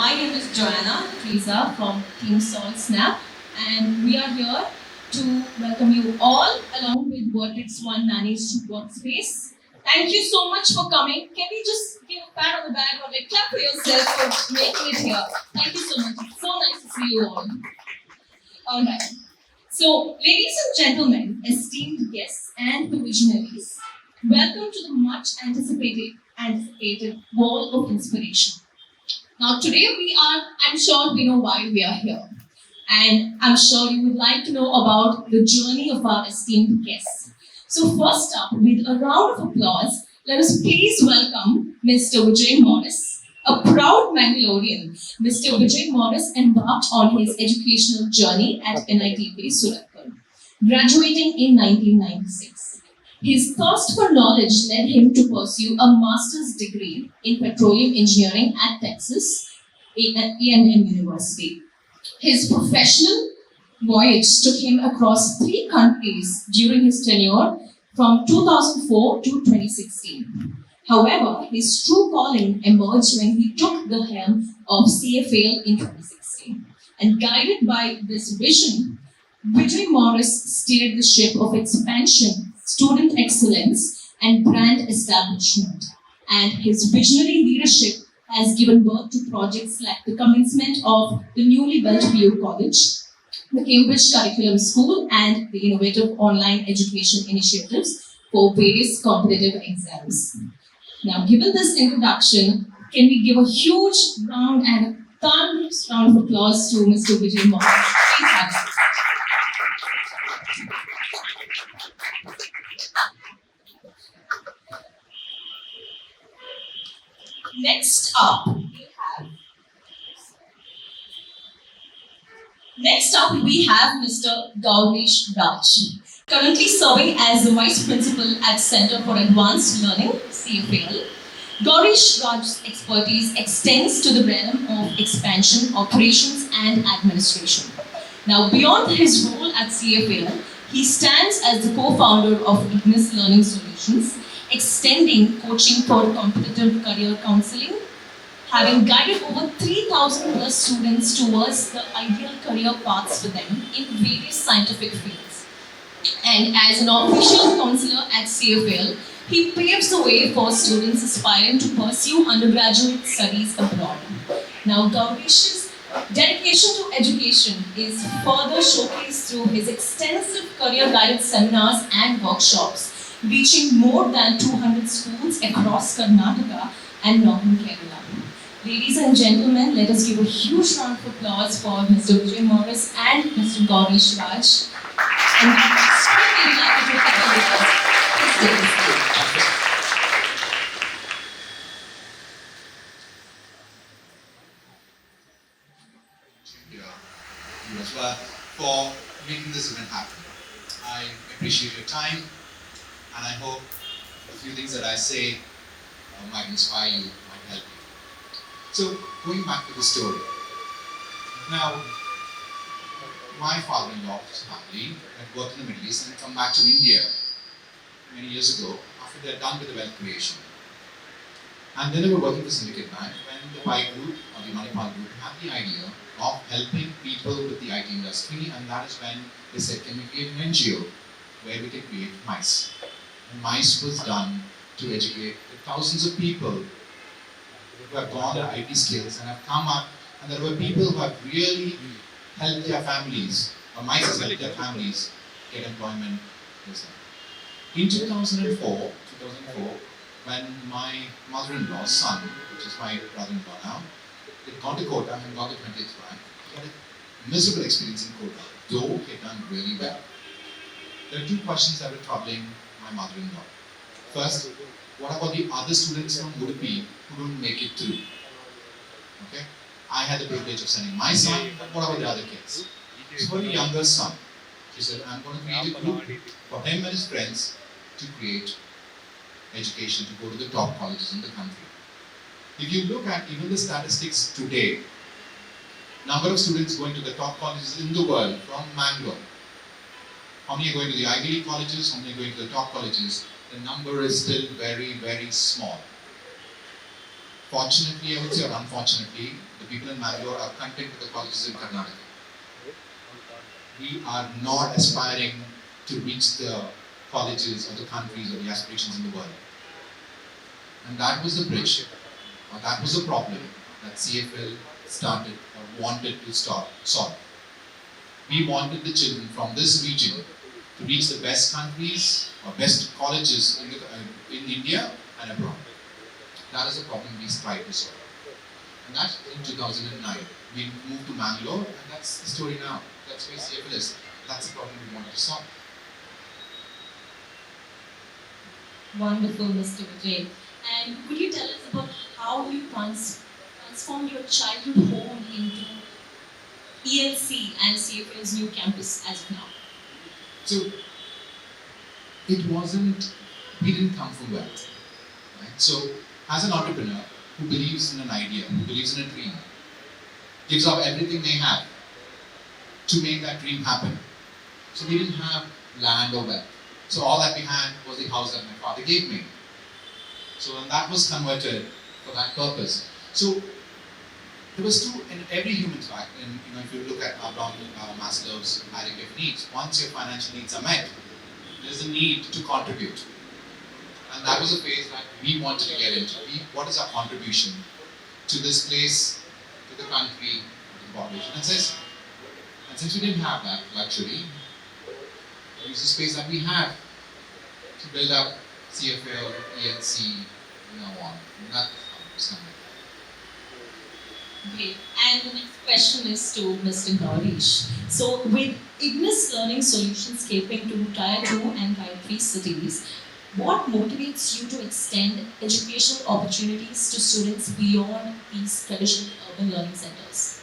My name is Joanna Teresa from Team Salt Snap, and we are here to welcome you all along with Vertex One Managed Workspace. Thank you so much for coming. Can we just give a pat on the back or like clap for yourself for making it here? Thank you so much. It's so nice to see you all. All right. So, ladies and gentlemen, esteemed guests and the visionaries, welcome to the much anticipated wall of inspiration. Now, today I'm sure we know why we are here. And I'm sure you would like to know about the journey of our esteemed guests. So, first up, with a round of applause, let us please welcome Mr. Vijay Morris. A proud Mangalorean, Mr. Vijay Morris embarked on his educational journey at NITK Surathkal, graduating in 1996. His thirst for knowledge led him to pursue a master's degree in petroleum engineering at Texas A&M University. His professional voyage took him across 3 countries during his tenure from 2004 to 2016. However, his true calling emerged when he took the helm of CFAL in 2016. And guided by this vision, Vijay Morris steered the ship of expansion, student excellence, and brand establishment. And his visionary leadership has given birth to projects like the commencement of the newly built VU College, the Cambridge Curriculum School, and the innovative online education initiatives for various competitive exams. Now, given this introduction, can we give a huge round and a thunderous round of applause to Mr. Vijay Morris? Please have it. Next up, we have Mr. Gaurish Raj, currently serving as the Vice Principal at Center for Advanced Learning, CFAL. Gaurish Raj's expertise extends to the realm of expansion, operations, and administration. Now, beyond his role at CFAL, he stands as the co-founder of Ignis Learning Solutions, extending coaching for competitive career counseling, having guided over 3,000 plus students towards the ideal career paths for them in various scientific fields. And as an official counselor at CFL, he paves the way for students aspiring to pursue undergraduate studies abroad. Now, Gaurish's dedication to education is further showcased through his extensive career-guided seminars and workshops, reaching more than 200 schools across Karnataka and northern Kerala. Ladies and gentlemen, let us give a huge round of applause for Mr. Vijay Morris and Mr. Gaurish Raj. And I'm extremely delighted to have you with us. You as well for making this event happen. I appreciate your time, and I hope a few things that I say might inspire you, might help you. So, going back to the story. Now, my father-in-law's family had worked in the Middle East and had come back to India many years ago after they had done with the wealth creation. And then they were working for Syndicate Bank when the Pi Group, or the Manipal Group, had the idea of helping people with the IT industry, and that is when they said, can we create an NGO where we can create MICE? And MICE was done to educate the thousands of people who have gone their IT skills and have come up, and there were people who have really helped their families, or MICE has helped their families get employment. In 2004, when my mother-in-law's son, which is my brother-in-law now, had gone to Kota and got the 20th rank, he had a miserable experience in Kota, though he had done really well. There are 2 questions that were troubling my mother-in-law. First, what about the other students from Udupi who don't make it through? Okay? I had the privilege of sending my son, but what about the other kids? So for the younger son, she said, I'm going to create a group for him and his friends to create education, to go to the top colleges in the country. If you look at even the statistics today, number of students going to the top colleges in the world from Mangalore, how many are going to the Ivy League colleges, how many are going to the top colleges, the number is still very, very small. fortunately, I would say, or unfortunately, the people in Mangalore are content with the colleges in Karnataka. We are not aspiring to reach the colleges or the countries or the aspirations in the world. And that was the bridge, or that was the problem that CFL started or wanted to solve. We wanted the children from this region to reach the best countries or best colleges in India and abroad. That is the problem we tried to solve. And that's in 2009. We moved to Mangalore, and that's the story now. That's where CFL is. That's the problem we wanted to solve. Wonderful, Mr. Vijay. And could you tell us about how you transformed your childhood home into ELC and CFL's new campus as of now? So it wasn't, we didn't come from wealth. Right? So as an entrepreneur who believes in an idea, who believes in a dream, gives up everything they have to make that dream happen. So we didn't have land or wealth. So all that we had was the house that my father gave me. So when that was converted for that purpose. So there was two in every human's life. And if you look at Maslow's hierarchy of needs, once your financial needs are met, there's a need to contribute. And that was a phase that we wanted to get into. What is our contribution to this place, to the country, to the population? And since we didn't have that luxury, we used the space that we have to build up CFL, ENC, and now on. And that's how it's coming. Okay, and the next question is to Mr. Gaurish. So, with Ignis Learning Solutions caping to Tier 2 and Tier 3 cities, what motivates you to extend educational opportunities to students beyond these traditional urban learning centers?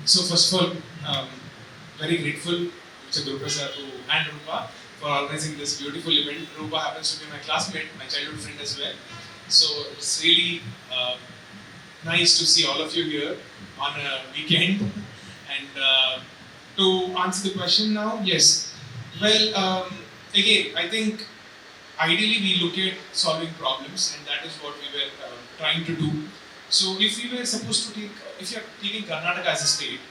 So first of all, very grateful to Rupa sir and Rupa for organizing this beautiful event. Rupa happens to be my classmate, my childhood friend as well. So it's really nice to see all of you here on a weekend. And to answer the question now, yes. Well, again, I think ideally we look at solving problems, and that is what we were trying to do. So if we were supposed to take, if you are taking Karnataka as a state,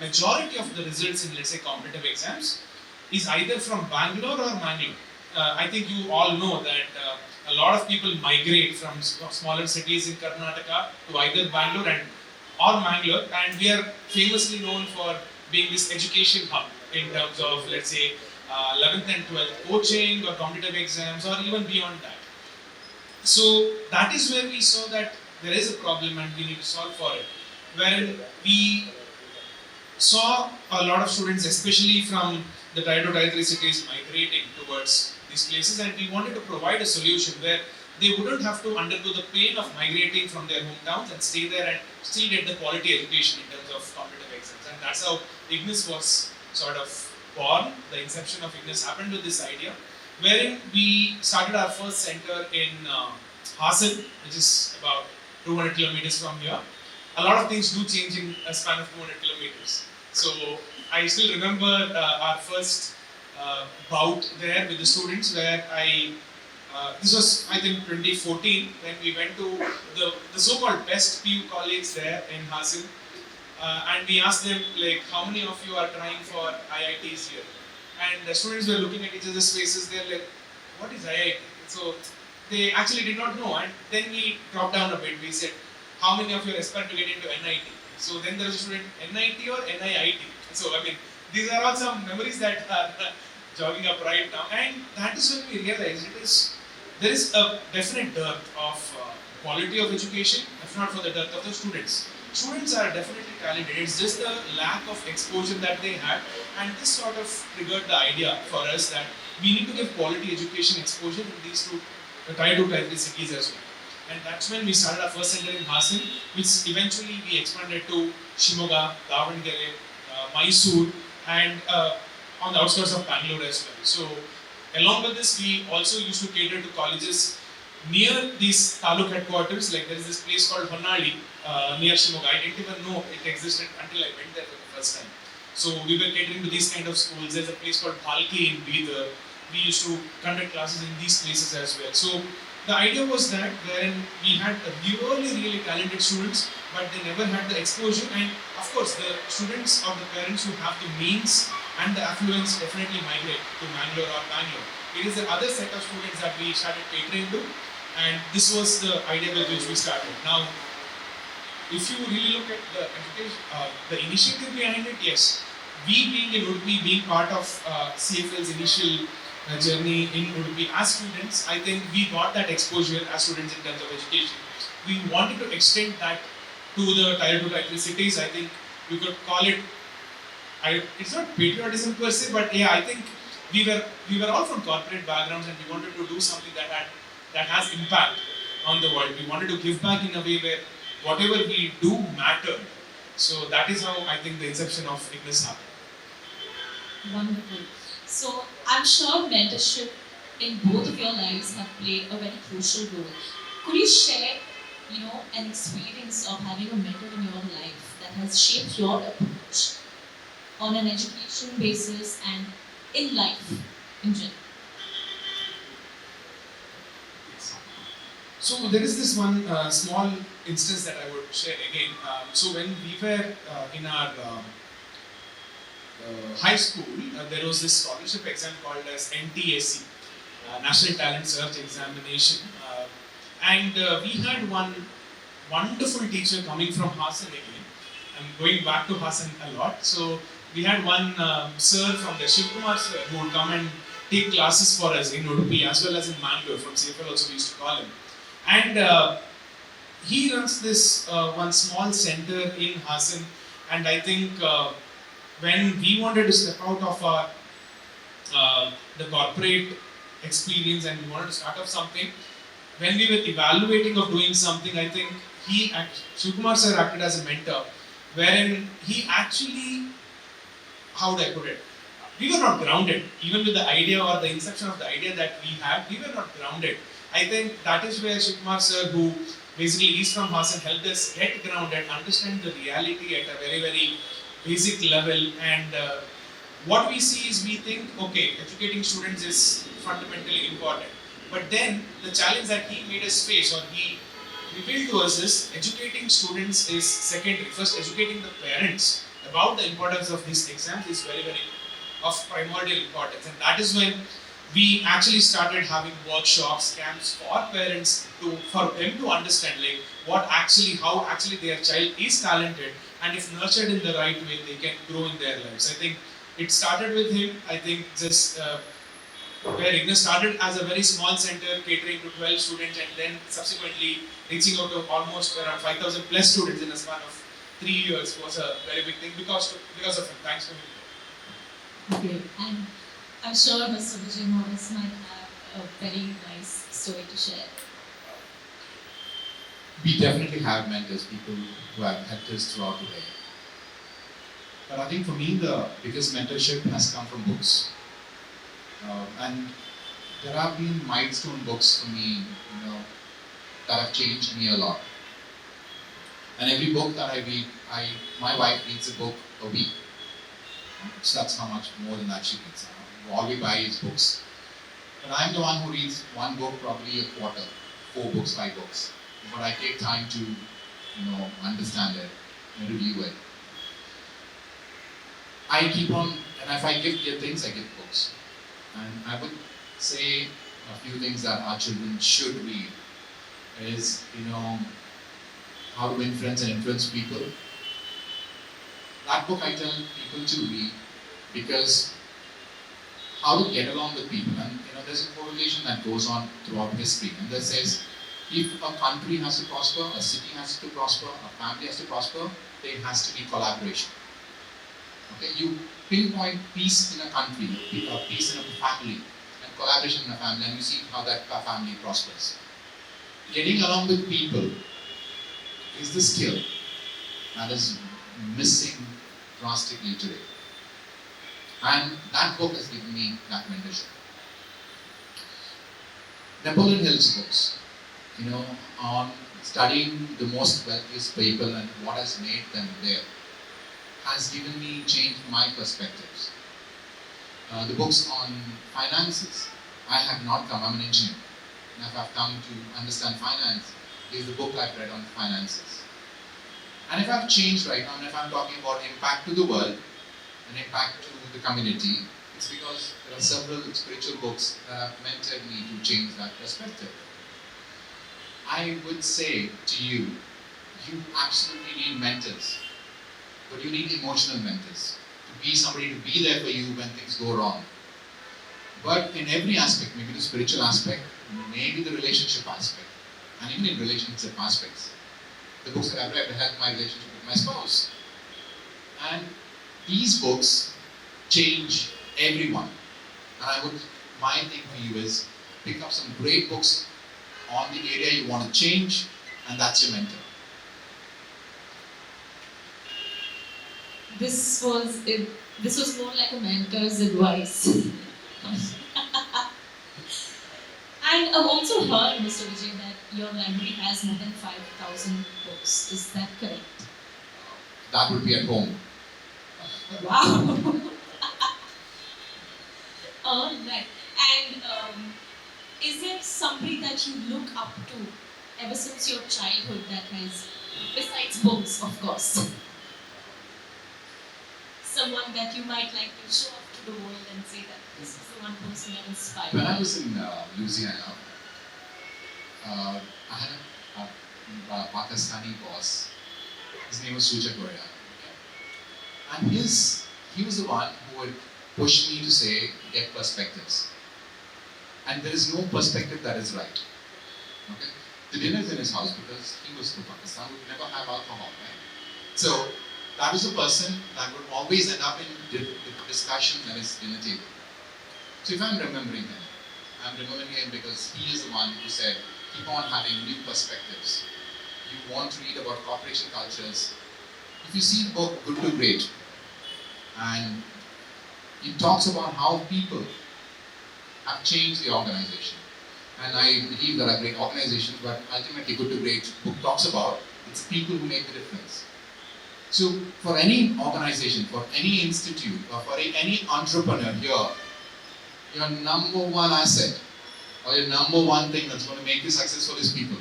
majority of the results in, let's say, competitive exams is either from Bangalore or Mangalore. I think you all know that a lot of people migrate from smaller cities in Karnataka to either Bangalore or Mangalore, and we are famously known for being this education hub in terms of, let's say, 11th and 12th coaching or competitive exams or even beyond that. So that is where we saw that there is a problem and we need to solve for it. Wherein we saw a lot of students, especially from the Tier 2, Tier 3 cities, migrating towards these places, and we wanted to provide a solution where they wouldn't have to undergo the pain of migrating from their hometowns and stay there and still get the quality education in terms of competitive exams. And that's how Ignis was sort of born. The inception of Ignis happened with this idea, wherein we started our first center in Hassan, which is about 200 kilometers from here. A lot of things do change in a span of 200 kilometers. So I still remember our first bout there with the students, where this was, I think, 2014, when we went to the so-called best PU college there in Hassan, and we asked them, like, how many of you are trying for IITs here? And the students were looking at each other's faces. They're like, what is IIT? So they actually did not know, and then we dropped down a bit. We said, how many of you are aspiring to get into NIT? So then there was a student, NIT or NIIT? So I mean, these are all some memories that are jogging up right now, and that is when we realized there is a definite dearth of quality of education, if not for the dearth of the students. Students are definitely talented, it's just the lack of exposure that they had, and this sort of triggered the idea for us that we need to give quality education exposure in these two Tier 2, Tier 3 cities as well. And that's when we started our first center in Hassan, which eventually we expanded to Shimoga, Davangere, Mysore, and on the outskirts of Bangalore as well. So along with this, we also used to cater to colleges near these taluk headquarters. Like there is this place called Honnali near Shimoga. I didn't even know it existed until I went there for the first time. So we were catering to these kind of schools. There's a place called Bhalki in Bidar. We used to conduct classes in these places as well. So the idea was that wherein we had really talented students, but they never had the exposure. And of course, the students or the parents who have the means and the affluence definitely migrate to Mangalore or Bangalore. It is the other set of students that we started catering to, and this was the idea with which we started. Now, if you really look at the education, the initiative behind it, yes, we being in Udupi, being part of CFL's initial journey in Udupi as students, I think we got that exposure as students in terms of education. We wanted to extend that to the Tier 2, Tier 3 cities. I think we could call it, it's not patriotism per se, but yeah, I think we were all from corporate backgrounds and we wanted to do something that has impact on the world. We wanted to give back in a way where whatever we do mattered. So that is how I think the inception of Ignis happened. Wonderful. So I'm sure mentorship in both of your lives have played a very crucial role. Could you share, an experience of having a mentor in your life that has shaped your approach on an education basis and in life in general? So there is this one small instance that I would share again. So when we were in our high school, there was this scholarship exam called as NTSE, National Talent Search Examination. And we had one wonderful teacher coming from Hassan again. I'm going back to Hassan a lot. So we had one sir from there, Shivkumar sir, who would come and take classes for us in Udupi as well as in Mangalore. From CFL also we used to call him. And he runs this one small center in Hassan. And I think when we wanted to step out of our the corporate experience and we wanted to start off something, when we were evaluating of doing something, I think Shivkumar sir acted as a mentor, wherein he actually, how would I put it? We were not grounded, even with the idea or the inception of the idea that we had, we were not grounded. I think that is where Shivkumar sir, who basically is from Hassan, helped us get grounded, understand the reality at a very basic level. And what we see is we think, okay, educating students is fundamentally important. But then the challenge that he made us face, or he revealed to us, is educating students is secondary. First, educating the parents about the importance of these exams is very of primordial importance. And that is when we actually started having workshops, camps for parents for them to understand how actually their child is talented, and if nurtured in the right way, they can grow in their lives. I think it started with him. I think just where Ignis started as a very small center catering to 12 students, and then subsequently reaching out to almost around 5,000 plus students in a span of 3 years was a very big thing because of him. Thanks to him. Okay, and I'm sure Mr. Vijay Morris might have a very nice story to share. We definitely have mentors, people who have helped us throughout the way. But I think for me, the biggest mentorship has come from books. And there have been milestone books for me, that have changed me a lot. And every book that I read, my wife reads a book a week. So that's how much more than that she reads. All we buy is books. But I'm the one who reads one book probably a quarter, 4 books, 5 books. But I take time to, understand it, review it. I keep on, and if I give things, I give books. And I would say a few things that our children should read is, how to win friends and influence people. That book I tell people to read because how to get along with people. And there's a correlation that goes on throughout history. And that says, if a country has to prosper, a city has to prosper, a family has to prosper, there has to be collaboration. Okay, you pinpoint peace in a country, peace in a family, and collaboration in a family, and you see how that family prospers. Getting along with people is the skill that is missing drastically today. And that book has given me that mentorship. Napoleon Hill's books, on studying the most wealthiest people and what has made them there, has given me, changed my perspectives. The books on finances, I have not come, I'm an engineer. and if I've come to understand finance, is the book I've read on finances. And if I've changed right now, and if I'm talking about impact to the world and impact to the community, it's because there are several spiritual books that have mentored me to change that perspective. I would say to you, you absolutely need mentors, but you need emotional mentors to be somebody to be there for you when things go wrong. But in every aspect, maybe the spiritual aspect, maybe the relationship aspect, and even in relationship aspects, the books that I've read help my relationship with my spouse. And these books change everyone. And my thing for you is pick up some great books on the area you want to change, and that's your mentor. This was it. This was more like a mentor's advice. And I've also heard, Mr. Vijay, that your library has more than 5,000 books. Is that correct? That would be at home. Wow. All right. And is there somebody that you look up to ever since your childhood that has, besides books, of course, someone that you might like to show off to the world and say that this is the one person that inspired When you? I was in Louisiana, I had a Pakistani boss. His name was Suja Goya. And he was the one who would push me to say, get perspectives. And there is no perspective that is right. Okay? The dinner is in his house because he was from Pakistan, would never have alcohol, right? So that was a person that would always end up in the discussion at his dinner table. So if I'm remembering him, I'm remembering him because he is the one who said, keep on having new perspectives. You want to read about corporation cultures. If you see the book Good to Great, and it talks about how people have changed the organization. And I believe there are great organizations, but ultimately Good to Great book talks about it's people who make the difference. So for any organization, for any institute, or for any entrepreneur here, your number one asset or your number one thing that's going to make you successful is people.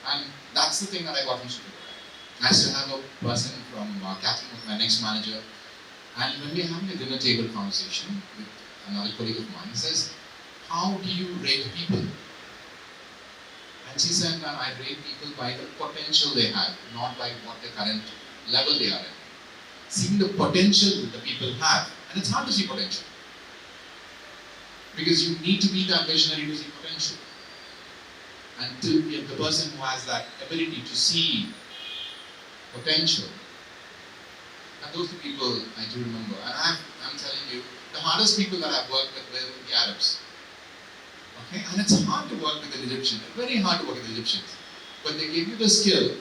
And that's the thing that I got from Studio. I still have a person from Catherine, who's my next manager, and when we're having a dinner table conversation with another colleague of mine, he says, how do you rate people? And she said, I rate people by the potential they have, not by what the current level they are in. Seeing the potential the people have, and it's hard to see potential. Because you need to be that visionary to see potential. And to be the person who has that ability to see potential. And those are the people I do remember. And I'm telling you, the hardest people that I've worked with were the Arabs. Okay? And it's hard to work with the Egyptians. It's very hard to work with the Egyptians. But they give you the skill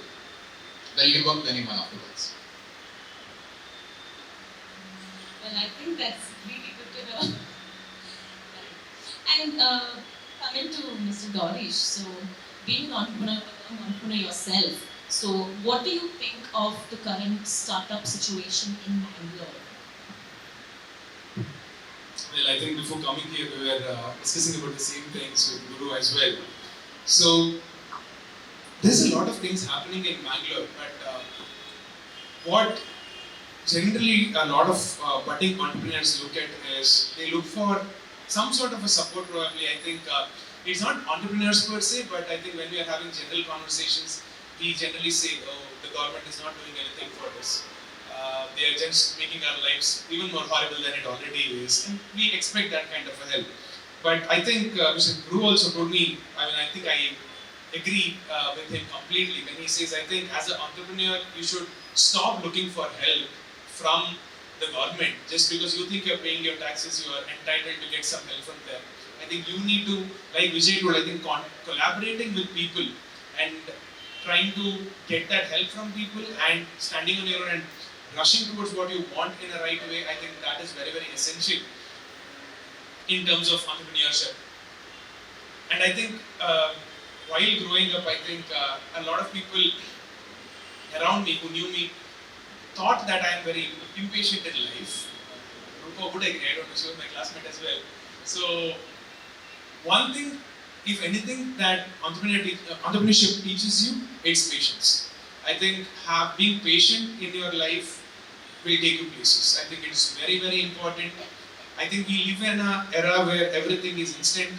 that you can work with anyone afterwards. Well, I think that's really good to know. And coming to Mr. Gaurish, so being an entrepreneur yourself, so what do you think of the current startup situation in Bangalore? Well, I think before coming here, we were discussing about the same things with Guru as well. So, there's a lot of things happening in Bangalore, but what generally a lot of budding entrepreneurs look at is they look for some sort of a support. Probably, I think it's not entrepreneurs per se, but I think when we are having general conversations, we generally say, oh, the government is not doing anything for us. They are just making our lives even more horrible than it already is, and we expect that kind of a help. But I think Mr. Guru also told me, I think I agree with him completely when he says, I think as an entrepreneur, you should stop looking for help from the government. Just because you think you're paying your taxes, you are entitled to get some help from them. I think you need to, like Vijay told, I think collaborating with people and trying to get that help from people and standing on your own and rushing towards what you want in a right way, I think that is very, very essential in terms of entrepreneurship. And I think while growing up, I think a lot of people around me who knew me thought that I am very impatient in life. Rupa would agree, I don't know, she was my classmate as well. So one thing if anything that entrepreneurship teaches you, it's patience. I think being patient in your life will take you places. I think it's very, very important. I think we live in an era where everything is instant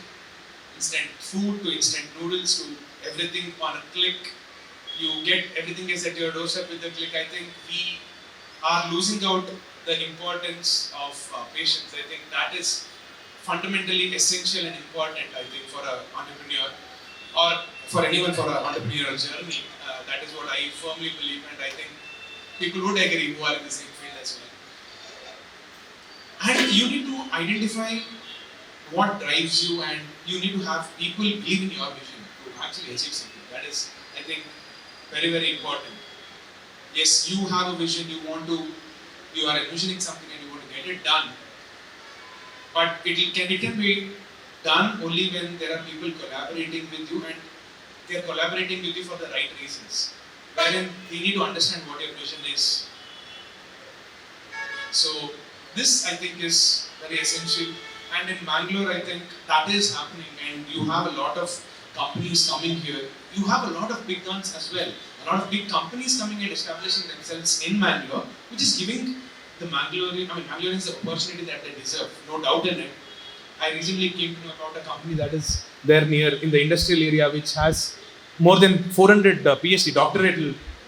food to instant noodles to everything on a click. You get everything is at your doorstep with a click. I think we are losing out the importance of patience. I think that is fundamentally essential and important. I think for an entrepreneur or for anyone for an entrepreneurial journey. That is what I firmly believe, and I think people would agree who are in the same field as well. And you need to identify what drives you, and you need to have people believe in your vision to actually achieve something. That is, I think, very, very important. Yes, you have a vision, you are envisioning something and you want to get it done. But it can be done only when there are people collaborating with you, and they are collaborating with you for the right reasons. Wherein they need to understand what your vision is. So this, I think, is very essential. And in Bangalore, I think that is happening, and you have a lot of companies coming here. You have a lot of big guns as well. A lot of big companies coming and establishing themselves in Bangalore, which is giving the Bangaloreans the opportunity that they deserve, no doubt in it. I recently came to know about a company that is there near in the industrial area, which has more than 400 PhD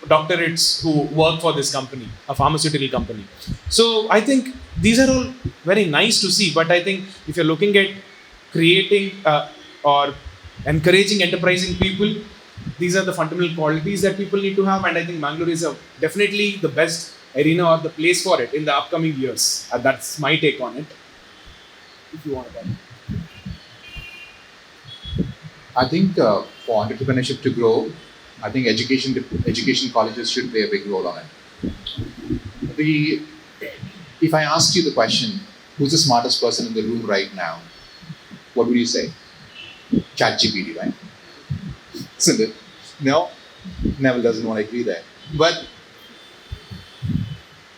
doctorates who work for this company, a pharmaceutical company. So I think these are all very nice to see, but I think if you're looking at creating or encouraging enterprising people, these are the fundamental qualities that people need to have, and I think Bangalore is definitely the best arena or the place for it in the upcoming years. That's my take on it. If you want to. I think for entrepreneurship to grow, I think education colleges should play a big role on it. If I asked you the question, who's the smartest person in the room right now, what would you say? ChatGPT, right? Isn't it? No? Neville doesn't want to agree there. But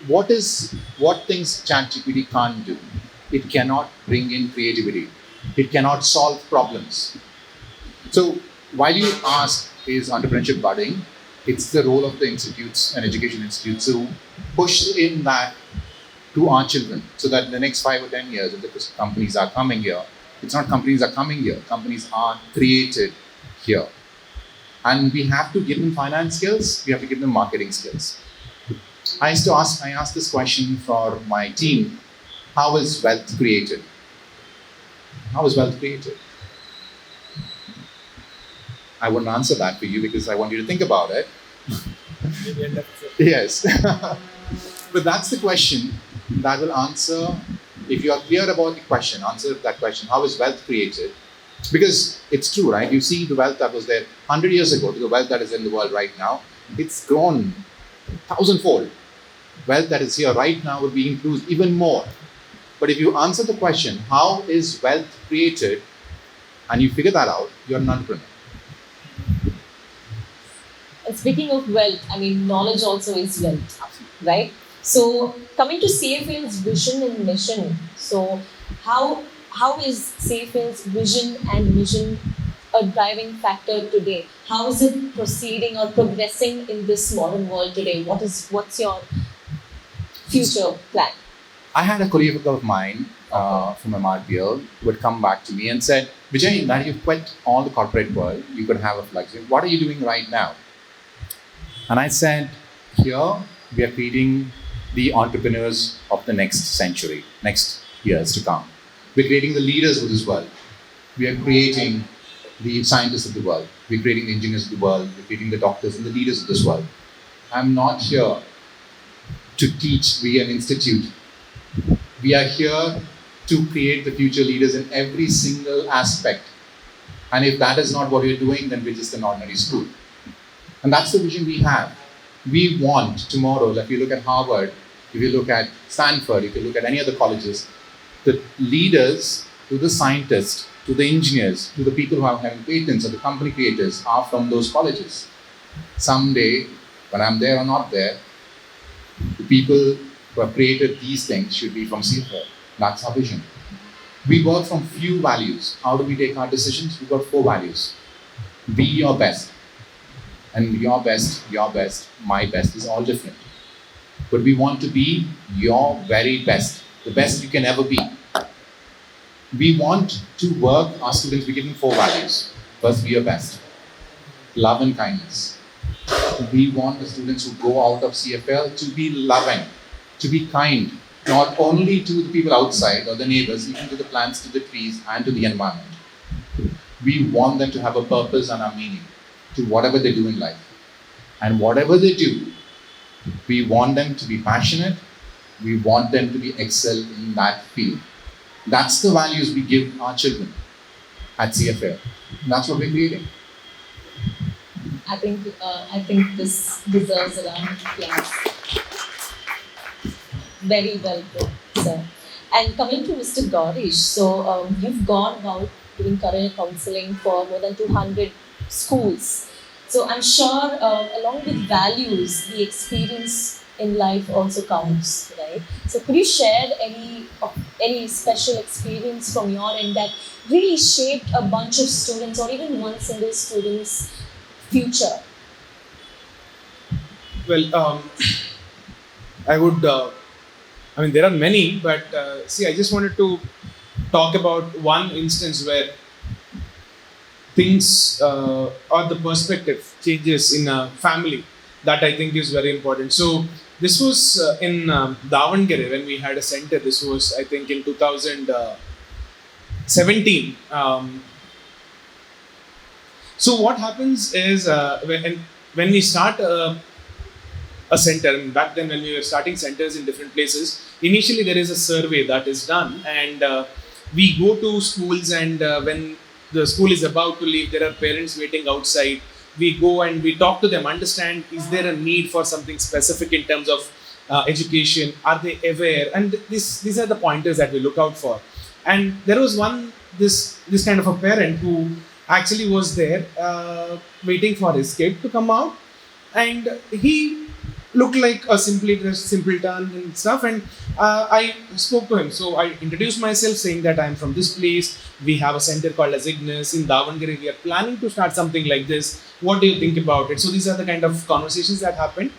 what things ChatGPT can't do? It cannot bring in creativity. It cannot solve problems. So while you ask, is entrepreneurship budding? It's the role of the institutes and education institutes to push in that to our children, so that in the next 5 or 10 years, if the companies are coming here, it's not companies are coming here, companies are created here. And we have to give them finance skills, we have to give them marketing skills. I asked this question for my team: how is wealth created? How is wealth created? I wouldn't answer that for you because I want you to think about it. Yes. But that's the question that will answer, if you are clear about the question, answer that question: how is wealth created? Because it's true, right? You see the wealth that was there 100 years ago to the wealth that is in the world right now, it's grown 1,000-fold. Wealth that is here right now will be improved even more. But if you answer the question, how is wealth created, and you figure that out, you're an entrepreneur. Speaking of wealth, knowledge also is wealth, right? So coming to CFL's vision and mission, so how is CFL's vision and mission a driving factor today? How is it proceeding or progressing in this modern world today? What's your future plan? I had a colleague of mine from MRPL who would come back to me and said, Vijay, now you've quit all the corporate world, you could have a flex. What are you doing right now? And I said, here we are creating the entrepreneurs of the next century, next years to come. We're creating the leaders of this world. We are creating the scientists of the world. We're creating the engineers of the world. We're creating the doctors and the leaders of this world. I'm not here to teach. We are an institute. We are here to create the future leaders in every single aspect. And if that is not what we're doing, then we're just an ordinary school. And that's the vision we have. We want tomorrow, if you look at Harvard, if you look at Stanford, if you look at any other colleges, the leaders, to the scientists, to the engineers, to the people who are having patents or the company creators are from those colleges. Someday, when I'm there or not there, the people who have created these things should be from CFL. That's our vision. We work from few values. How do we take our decisions? We've got 4 values. Be your best. And your best, my best is all different. But we want to be your very best, the best you can ever be. We want to work, our students, we give them 4 values. First, be your best. Love and kindness. We want the students who go out of CFL to be loving, to be kind, not only to the people outside or the neighbors, even to the plants, to the trees, and to the environment. We want them to have a purpose and a meaning to whatever they do in life. And whatever they do, we want them to be passionate, we want them to be excel in that field. That's the values we give our children at CFL. That's what we're creating. I think this deserves a round of applause. Very well put, sir. And coming to Mr. Gaurish, so you've gone about doing career counseling for more than 200 schools. So I'm sure along with values, the experience in life also counts, right? So could you share any special experience from your end that really shaped a bunch of students or even one single student's future? Well, I would, there are many, but I just wanted to talk about one instance where things or the perspective changes in a family that I think is very important. So this was in Davangere when we had a center. This was, I think, in 2017. So what happens is when we start a center, and back then when we were starting centers in different places, initially there is a survey that is done, and we go to schools, and when the school is about to leave, there are parents waiting outside. We go and we talk to them, understand, is there a need for something specific in terms of education? Are they aware? And these are the pointers that we look out for. And there was this kind of a parent who actually was there waiting for his kid to come out, and he looked like a simpleton and stuff, and I spoke to him. So I introduced myself saying that I'm from this place. We have a center called as Ignis in Davangere. We are planning to start something like this. What do you think about it? So these are the kind of conversations that happened.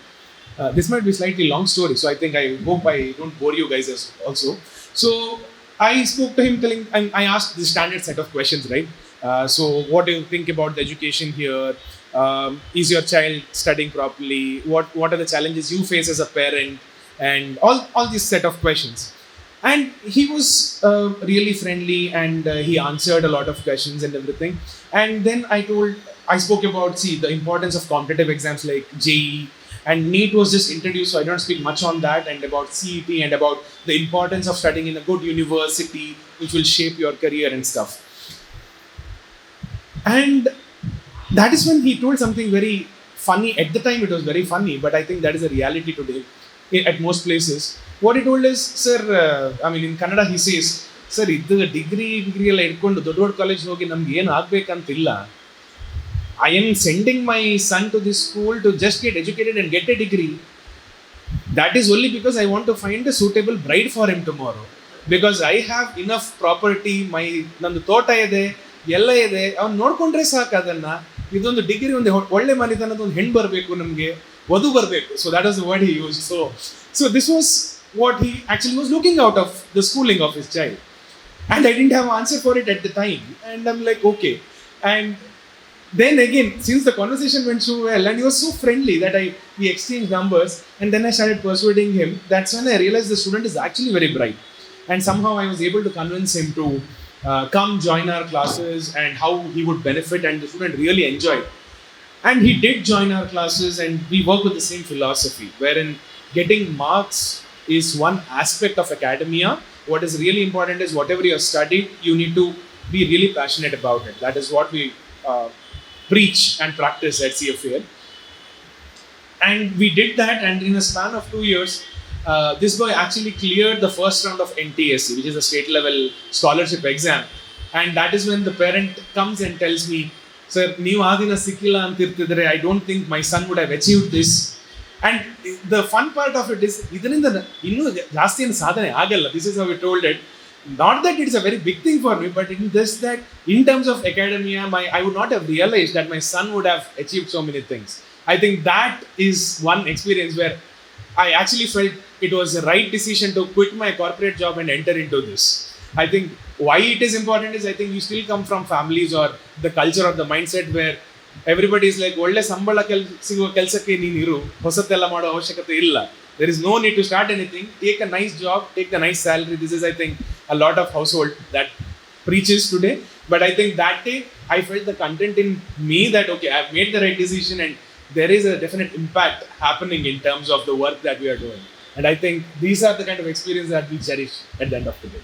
This might be a slightly long story, so I hope I don't bore you guys also. So I spoke to him and I asked the standard set of questions, right? So what do you think about the education here? Is your child studying properly? What are the challenges you face as a parent? And all these set of questions. And he was really friendly, and he answered a lot of questions and everything. And then I spoke about the importance of competitive exams like JEE, and NEET was just introduced, so I don't speak much on that, and about CET and about the importance of studying in a good university which will shape your career and stuff. And that is when he told something very funny. At the time it was very funny, but I think that is a reality today at most places. What he told is, sir, in Kannada he says, sir, iddu degree ಎಲ್ಲ ಇಟ್ಕೊಂಡು ದೊಡ್ಡ college ಹೋಗಿ ನಮ್ಗೆ ಏನು ಆಗ್ಬೇಕಂತಿಲ್ಲ. I am sending my son to this school to just get educated and get a degree. That is only because I want to find a suitable bride for him tomorrow. Because I have enough property, ನಂದು ತೋಟ ಇದೆ, ಎಲ್ಲ ಇದೆ, ಅವ್ನು ನೋಡ್ಕೊಂಡ್ರೆ ಸಾಕು ಅದನ್ನ. ಇದೊಂದು ಡಿಗ್ರಿ, ಒಂದು ಒಳ್ಳೆ ಮನೆತನದ ಒಂದು ಹೆಣ್ಣು ಬರಬೇಕು, ನಮಗೆ ವಧು ಬರಬೇಕು. So that was the word he used. So this was what he actually was looking out of the schooling of his child. And I didn't have an answer for it at the time. And I'm like, okay. And then again, since the conversation went so well and he was so friendly that we exchanged numbers, and then I started persuading him. That's when I realized the student is actually very bright. And somehow I was able to convince him to come join our classes and how he would benefit, and the student really enjoyed. And he did join our classes, and we work with the same philosophy, wherein getting marks is one aspect of academia. What is really important is whatever you have studied, you need to be really passionate about it. That is what we preach and practice at CFA. And we did that, and in a span of 2 years, this boy actually cleared the first round of NTSC, which is a state level scholarship exam. And that is when the parent comes and tells me, sir, ನೀವು ಆ ದಿನ ಸಿಕ್ಕಿಲ್ಲ ಅಂತಿರ್ತಿದ್ರೆ I don't think my son would have achieved this. And the fun part of it is, ಇದರಿಂದ ಇನ್ನೂ ಜಾಸ್ತಿ ಏನು ಸಾಧನೆ ಆಗಲ್ಲ. This is how we told it. not that it's a very big thing for me, but in this that in terms of academia, I would not have realized that my son would have achieved so many things. I think that is one experience where I actually felt it was the right decision to quit my corporate job and enter into this. I think why it is important is I think you still come from families or the culture or the mindset where everybody is like ಒಳ್ಳೆ ಸಂಬಳ ಸಿಗುವ ಕೆಲಸಕ್ಕೆ ನೀನಿರು ಹೊಸತೆಲ್ಲ ಮಾಡೋ ಅವಶ್ಯಕತೆ ಇಲ್ಲ. There is no need to start anything. Take a nice job, take a nice salary. This is, I think, a lot of household that preaches today. But I think that day I felt the content in me that okay, I've made the right decision and there is a definite impact happening in terms of the work that we are doing. And I think these are the kind of experience that we cherish at the end of the day.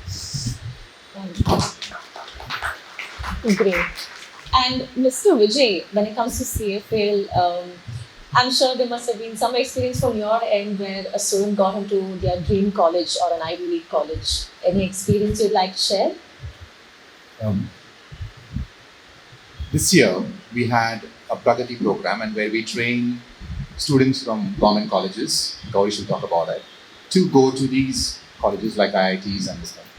Great. And Mr. Vijay, when it comes to CFL, I'm sure there must have been some experience from your end where a student got into their dream college or an Ivy League college. Any experience you'd like to share? This year, we had a Pragati program and where we train students from government colleges, Gauri should talk about it, to go to these colleges like IITs and this thing.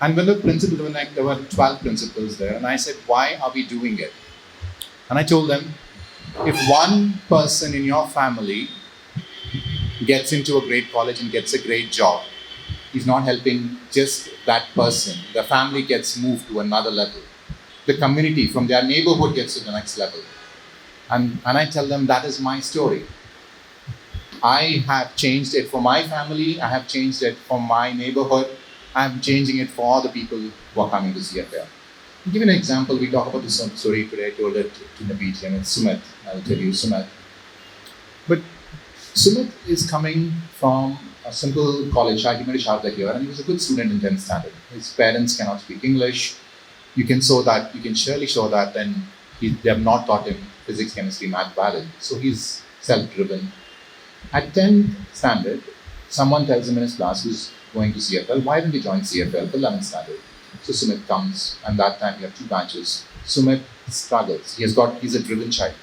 And when there were 12 principals there, and I said, why are we doing it? And I told them, if one person in your family gets into a great college and gets a great job, he's not helping just that person. The family gets moved to another level. The community from their neighborhood gets to the next level. And I tell them that is my story. I have changed it for my family. I have changed it for my neighborhood. I am changing it for all the people who are coming to CFL. I'll give you an example. We talk about this story today. I told it to the beach, and it's Sumit. I'll tell you Sumit. But Sumit is coming from a simple college, Shahimari Sharda here, and he was a good student in 10th standard. His parents cannot speak English. You can surely show that, and they have not taught him physics, chemistry, math, biology. So he's self-driven. At 10th standard, someone tells him in his class who's going to CFL, why don't you join CFL for 11th standard? So Sumit comes, and that time we have 2 batches. Sumit struggles. He's a driven child.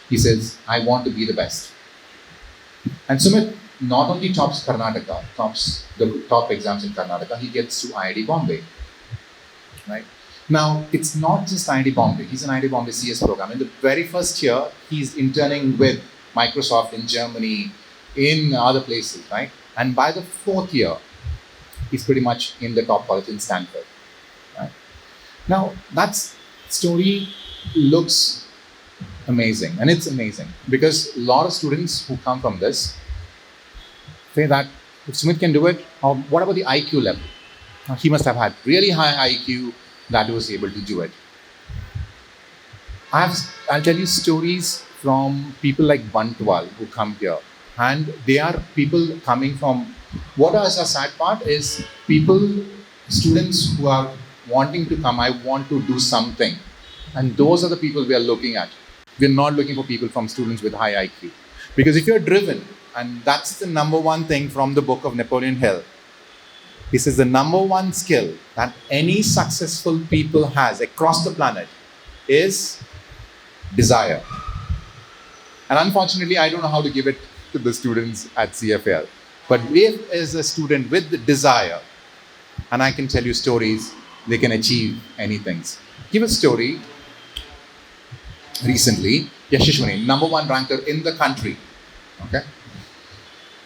He says, I want to be the best. And Sumit not only tops Karnataka, tops the top exams in Karnataka, he gets to IIT Bombay. Right? Now, it's not just IIT Bombay. He's an IIT Bombay CS program. In the very first year, he's interning with Microsoft in Germany, in other places, right? And by the 4th year, he's pretty much in the top college in Stanford. Right? Now, that story looks amazing, and it's amazing because a lot of students who come from this say that if Sumit can do it, what about the IQ level? Now, he must have had really high IQ that he was able to do it. I'll tell you stories from people like Bantwal who come here, and they are people coming from. What is a sad part is students who are wanting to come, I want to do something. And those are the people we are looking at. We're not looking for people from students with high IQ. Because if you're driven, and that's the number one thing from the book of Napoleon Hill, he says the number one skill that any successful people has across the planet is desire. And unfortunately, I don't know how to give it to the students at CFL. But if as a student with the desire, and I can tell you stories, they can achieve anything. Give a story. Recently, Yashashwani, number 1 ranker in the country. Okay.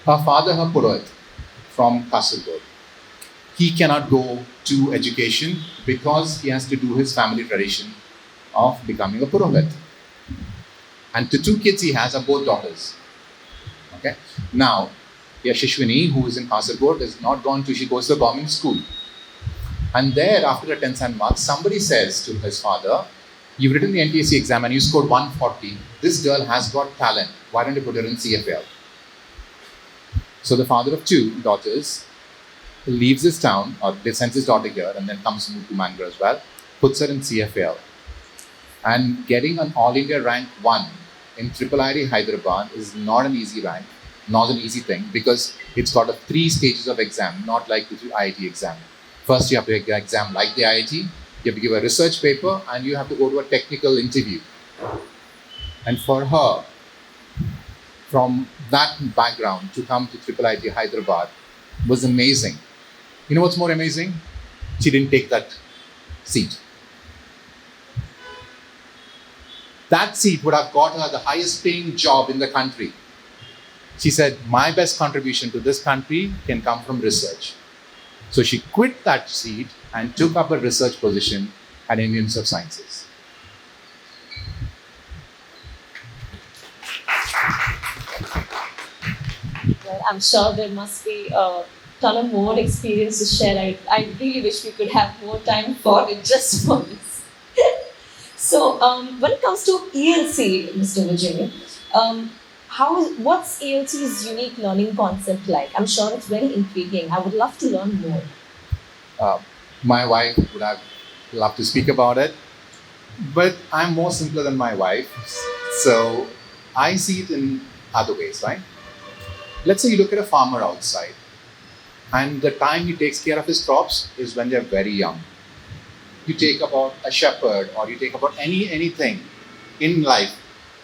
Her father, her Purohit from Kasaragod. He cannot go to education because he has to do his family tradition of becoming a Purohit. And the 2 kids he has are both daughters. Okay. Now, Yashashwini, who is in Kasaragod, has not gone to, she goes to a government school. And there, after the 10th standard marks, somebody says to his father, you've written the NTSC exam and you scored 140. This girl has got talent. Why don't you put her in CFL? So the father of 2 daughters leaves his town, or they sends his daughter here and then comes to Mangalore as well, puts her in CFL. And getting an All India rank 1 in IIIT Hyderabad is not an easy rank. Not an easy thing because it's got 3 stages of exam, not like the IIT exam. First, you have to take the exam like the IIT, you have to give a research paper, and you have to go to a technical interview. And for her, from that background to come to IIIT Hyderabad was amazing. You know what's more amazing? she didn't take that seat. That seat would have got her the highest paying job in the country. She said, my best contribution to this country can come from research. So she quit that seat and took up a research position at Indian Institute of Sciences. Well, I'm sure there must be a ton of more experience to share. I really wish we could have more time for it, just for this. So, when it comes to ELC, Mr. Vijay, what's ELC's unique learning concept like? I'm sure it's very intriguing. I would love to learn more. My wife would have loved to speak about it, but I'm more simpler than my wife. So I see it in other ways, right? Let's say you look at a farmer outside, and the time he takes care of his crops is when they're very young. You take about a shepherd, or you take about anything in life,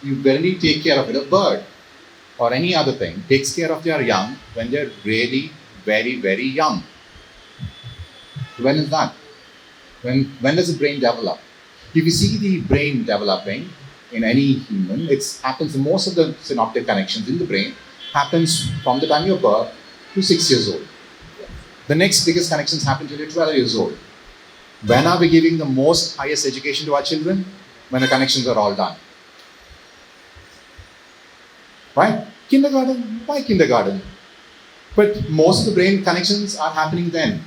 you barely take care of it. A bird or any other thing takes care of their young when they're really very, very young. When is that? When does the brain develop? If you see the brain developing in any human, it happens, most of the synaptic connections in the brain happens from the time you're birth to 6 years old. The next biggest connections happen till you're 12 years old. When are we giving the most highest education to our children? When the connections are all done. Right? Kindergarten? Why kindergarten? But most of the brain connections are happening then.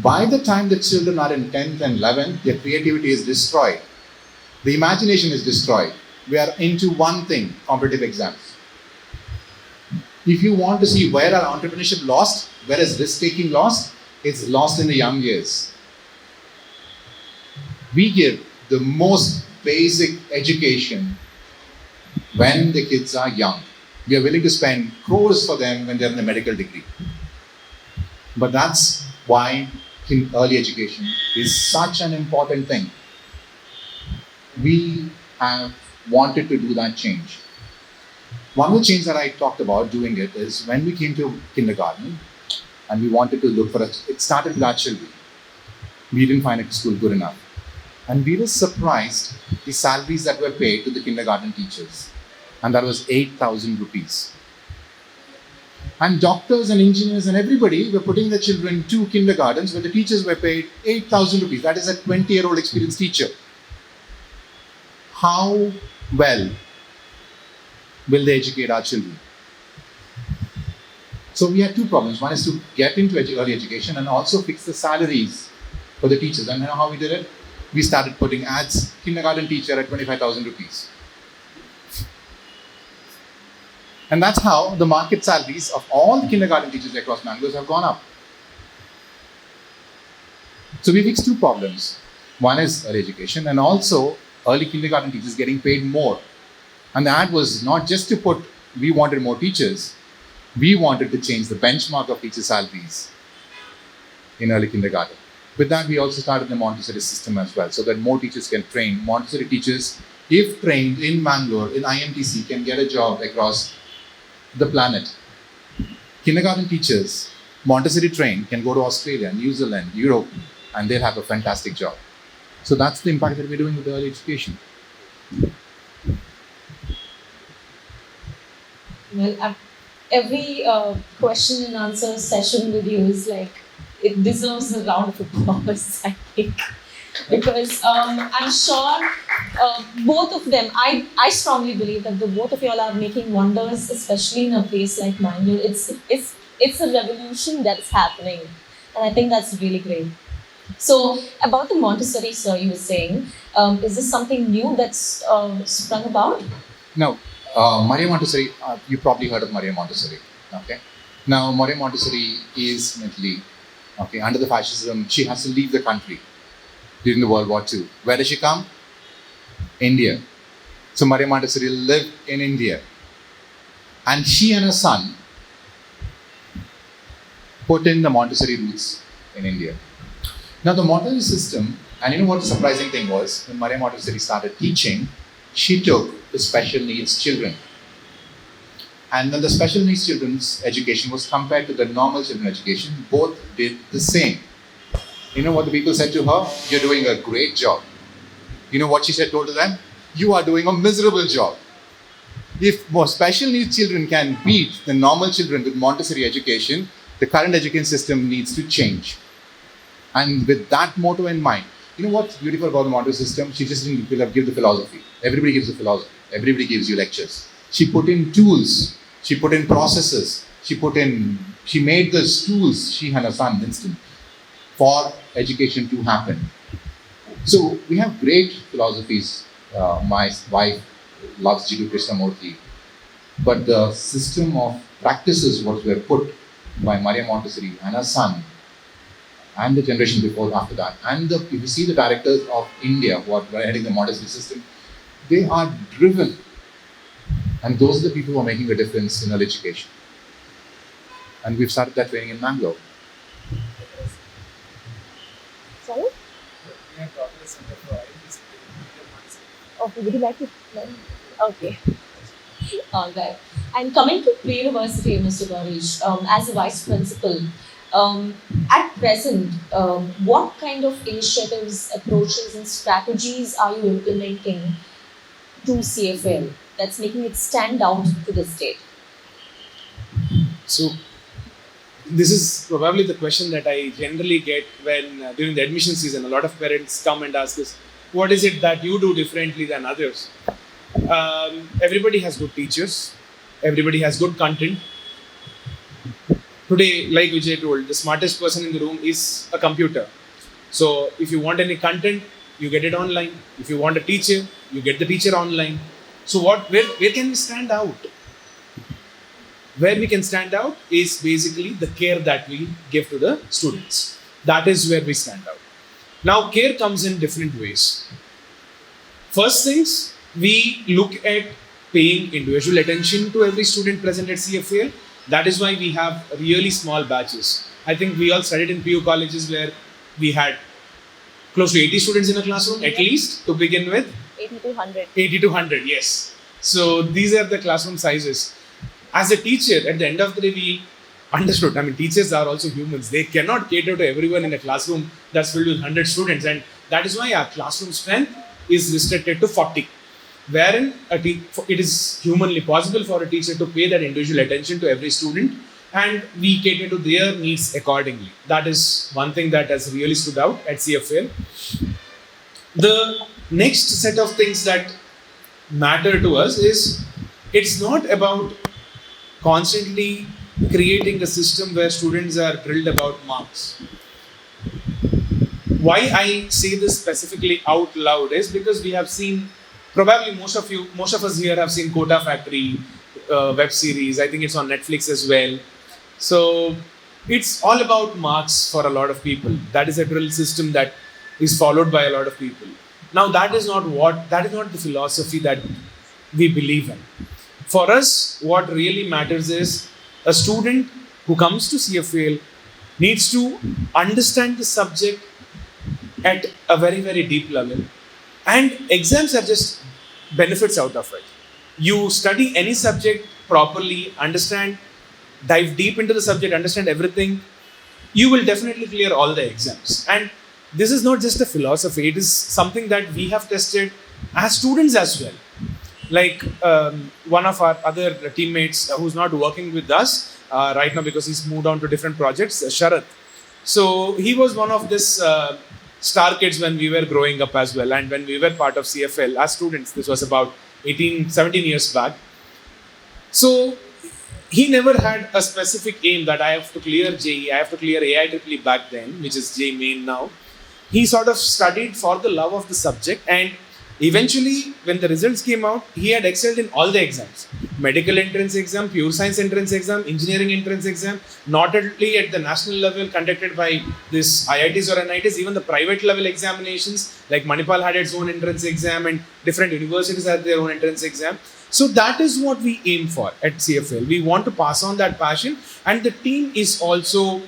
By the time the children are in 10th and 11th, their creativity is destroyed. The imagination is destroyed. We are into one thing, competitive exams. If you want to see where our entrepreneurship lost, where is risk-taking lost, it's lost in the young years. We give the most basic education when the kids are young. We are willing to spend crores for them when they're in a medical degree. But that's why early education is such an important thing. We have wanted to do that change. One of the changes that I talked about doing it is when we came to kindergarten and we wanted to look for it started with our children. We didn't find a school good enough. And we were surprised the salaries that were paid to the kindergarten teachers. And that was 8,000 rupees. And doctors and engineers and everybody were putting their children to kindergartens where the teachers were paid 8,000 rupees. That is a 20-year-old experienced teacher. How well will they educate our children? So we had two problems. One is to get into early education and also fix the salaries for the teachers. And you know how we did it? We started putting ads, kindergarten teacher at 25,000 rupees. And that's how the market salaries of all the kindergarten teachers across Mangalore have gone up. So we fixed two problems. One is early education and also early kindergarten teachers getting paid more. And the ad was not just to put, we wanted more teachers, we wanted to change the benchmark of teacher salaries in early kindergarten. With that, we also started the Montessori system as well, so that more teachers can train. Montessori teachers, if trained in Mangalore, in IMTC, can get a job across the planet. Kindergarten teachers, Montessori trained, can go to Australia, New Zealand, Europe, and they'll have a fantastic job. So that's the impact that we're doing with early education. Well, every question and answer session with you is like, it deserves a round of applause, I think. Because I'm sure both of them, I strongly believe that the both of y'all are making wonders, especially in a place like Mangalore. It's a revolution that's happening. And I think that's really great. So, about the Montessori, sir, you were saying, is this something new that's sprung about? No. Maria Montessori, you probably heard of Maria Montessori. Okay. Now, Maria Montessori is mentally, okay, under the fascism, she has to leave the country during the World War II. Where does she come? India. So Maria Montessori lived in India. And she and her son put in the Montessori roots in India. Now the Montessori system, and you know what the surprising thing was? When Maria Montessori started teaching, she took the special needs children. And when the special needs children's education was compared to the normal children's education, both did the same. You know what the people said to her? You're doing a great job. You know what she said, told to them? You are doing a miserable job. If more special needs children can beat the normal children with Montessori education, the current education system needs to change. And with that motto in mind, you know what's beautiful about the Montessori system? She just didn't give the philosophy. Everybody gives the philosophy. Everybody gives you lectures. She put in tools. She put in processes. She made those tools, she and her son, Winston, for education to happen. So we have great philosophies. My wife loves Jiddu Krishnamurti. But the system of practices what were put by Maria Montessori and her son and the generation before after that. And if you see the directors of India who are heading the Montessori system, they are driven. And those are the people who are making a difference in early education. And we've started that training in Mangalore. Sorry? We have taught the Center for IELTS. Okay, would you like to learn? Okay. All right. And coming to pre-university, Mr. Gaurish, as a vice principal, at present, what kind of initiatives, approaches, and strategies are you implementing to CFL that's making it stand out to the state? So, this is probably the question that I generally get when during the admission season. A lot of parents come and ask us, what is it that you do differently than others? Everybody has good teachers. Everybody has good content. Today, like Vijay told, the smartest person in the room is a computer. So if you want any content, you get it online. If you want a teacher, you get the teacher online. So where can we stand out? Where we can stand out is basically the care that we give to the students. That is where we stand out. Now, care comes in different ways. First things, we look at paying individual attention to every student present at CFAL. That is why we have really small batches. I think we all studied in PU colleges where we had close to 80 students in a classroom, at least to begin with. 80 to 100. 80 to 100, yes. So these are the classroom sizes. As a teacher, at the end of the day, we understood. I mean, teachers are also humans. They cannot cater to everyone in a classroom that's filled with 100 students. And that is why our classroom strength is restricted to 40. Wherein it is humanly possible for a teacher to pay that individual attention to every student, and we cater to their needs accordingly. That is one thing that has really stood out at CFL. The next set of things that matter to us is it's not about constantly creating a system where students are drilled about marks. Why I say this specifically out loud is because we have seen, probably most of us here have seen Kota Factory web series. I think it's on Netflix as well. So it's all about marks for a lot of people. That is a drill system that is followed by a lot of people. Now that is not the philosophy that we believe in. For us, what really matters is a student who comes to CFAL needs to understand the subject at a very, very deep level. And exams are just benefits out of it. You study any subject properly, dive deep into the subject, understand everything, you will definitely clear all the exams. And this is not just a philosophy, it is something that we have tested as students as well. Like one of our other teammates who's not working with us right now because he's moved on to different projects, Sharath. So he was one of this star kids when we were growing up as well, and when we were part of CFL as students. This was about 17 years back. So he never had a specific aim that I have to clear JE, I have to clear AIEEE back then, which is J main now. He sort of studied for the love of the subject, and eventually when the results came out, he had excelled in all the exams. Medical entrance exam, pure science entrance exam, engineering entrance exam, not only at the national level conducted by this IITs or NITs, even the private level examinations, like Manipal had its own entrance exam and different universities had their own entrance exam. So that is what we aim for at CFL. We want to pass on that passion, and the team is also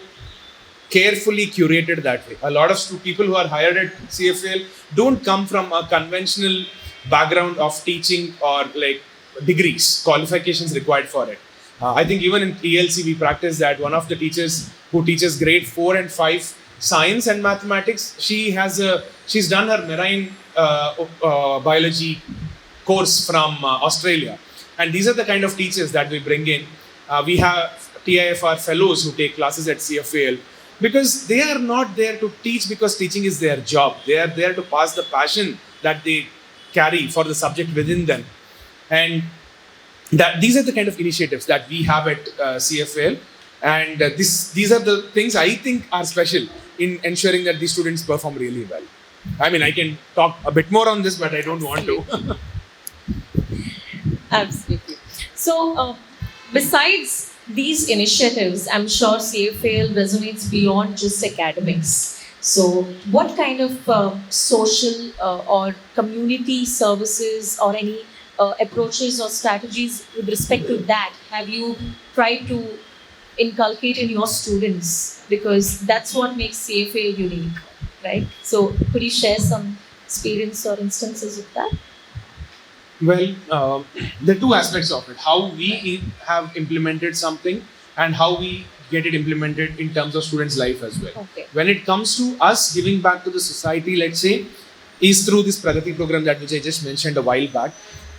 carefully curated that way. A lot of people who are hired at CFL don't come from a conventional background of teaching or like degrees, qualifications required for it. I think even in ELC we practice that one of the teachers who teaches grade 4 and 5 science and mathematics. She's done her marine biology course from Australia, and these are the kind of teachers that we bring in. We have TIFR fellows who take classes at CFAL because they are not there to teach because teaching is their job. They are there to pass the passion that they carry for the subject within them, and that these are the kind of initiatives that we have at CFAL, and these are the things I think are special in ensuring that these students perform really well. I mean, I can talk a bit more on this, but I don't want to. Absolutely. So, besides these initiatives, I'm sure CFAL resonates beyond just academics. So, what kind of social or community services or any approaches or strategies with respect to that have you tried to inculcate in your students? Because that's what makes CFAL unique, right? So, could you share some experience or instances of that? Well, there are two aspects of it: how we have implemented something and how we get it implemented in terms of students' life as well. Okay. When it comes to us giving back to the society, let's say, is through this Pragati program that which I just mentioned a while back.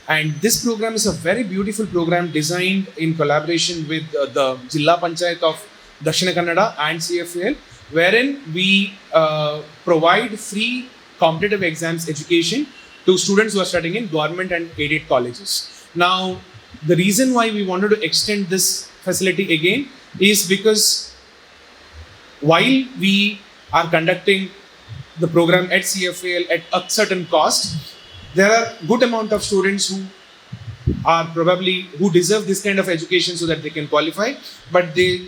And this program is a very beautiful program designed in collaboration with the Jilla Panchayat of Dakshina Kannada and CFAL, wherein we provide free competitive exams education to students who are studying in government and aided colleges. Now, the reason why we wanted to extend this facility again is because while we are conducting the program at CFAL at a certain cost, there are good amount of students who deserve this kind of education so that they can qualify, but they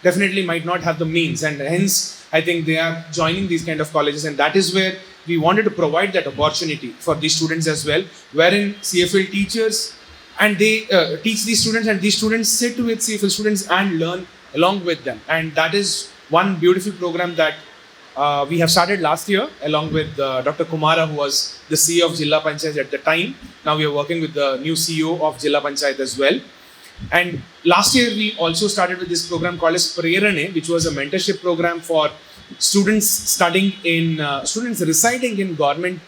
definitely might not have the means, and hence I think they are joining these kind of colleges, and that is where we wanted to provide that opportunity for these students as well, wherein CFL teachers and they teach these students, and these students sit with CFL students and learn along with them. And that is one beautiful program that we have started last year along with Dr. Kumara, who was the CEO of Jilla Panchayat at the time. Now we are working with the new CEO of Jilla Panchayat as well. And last year we also started with this program called as Prerane, which was a mentorship program for students residing in government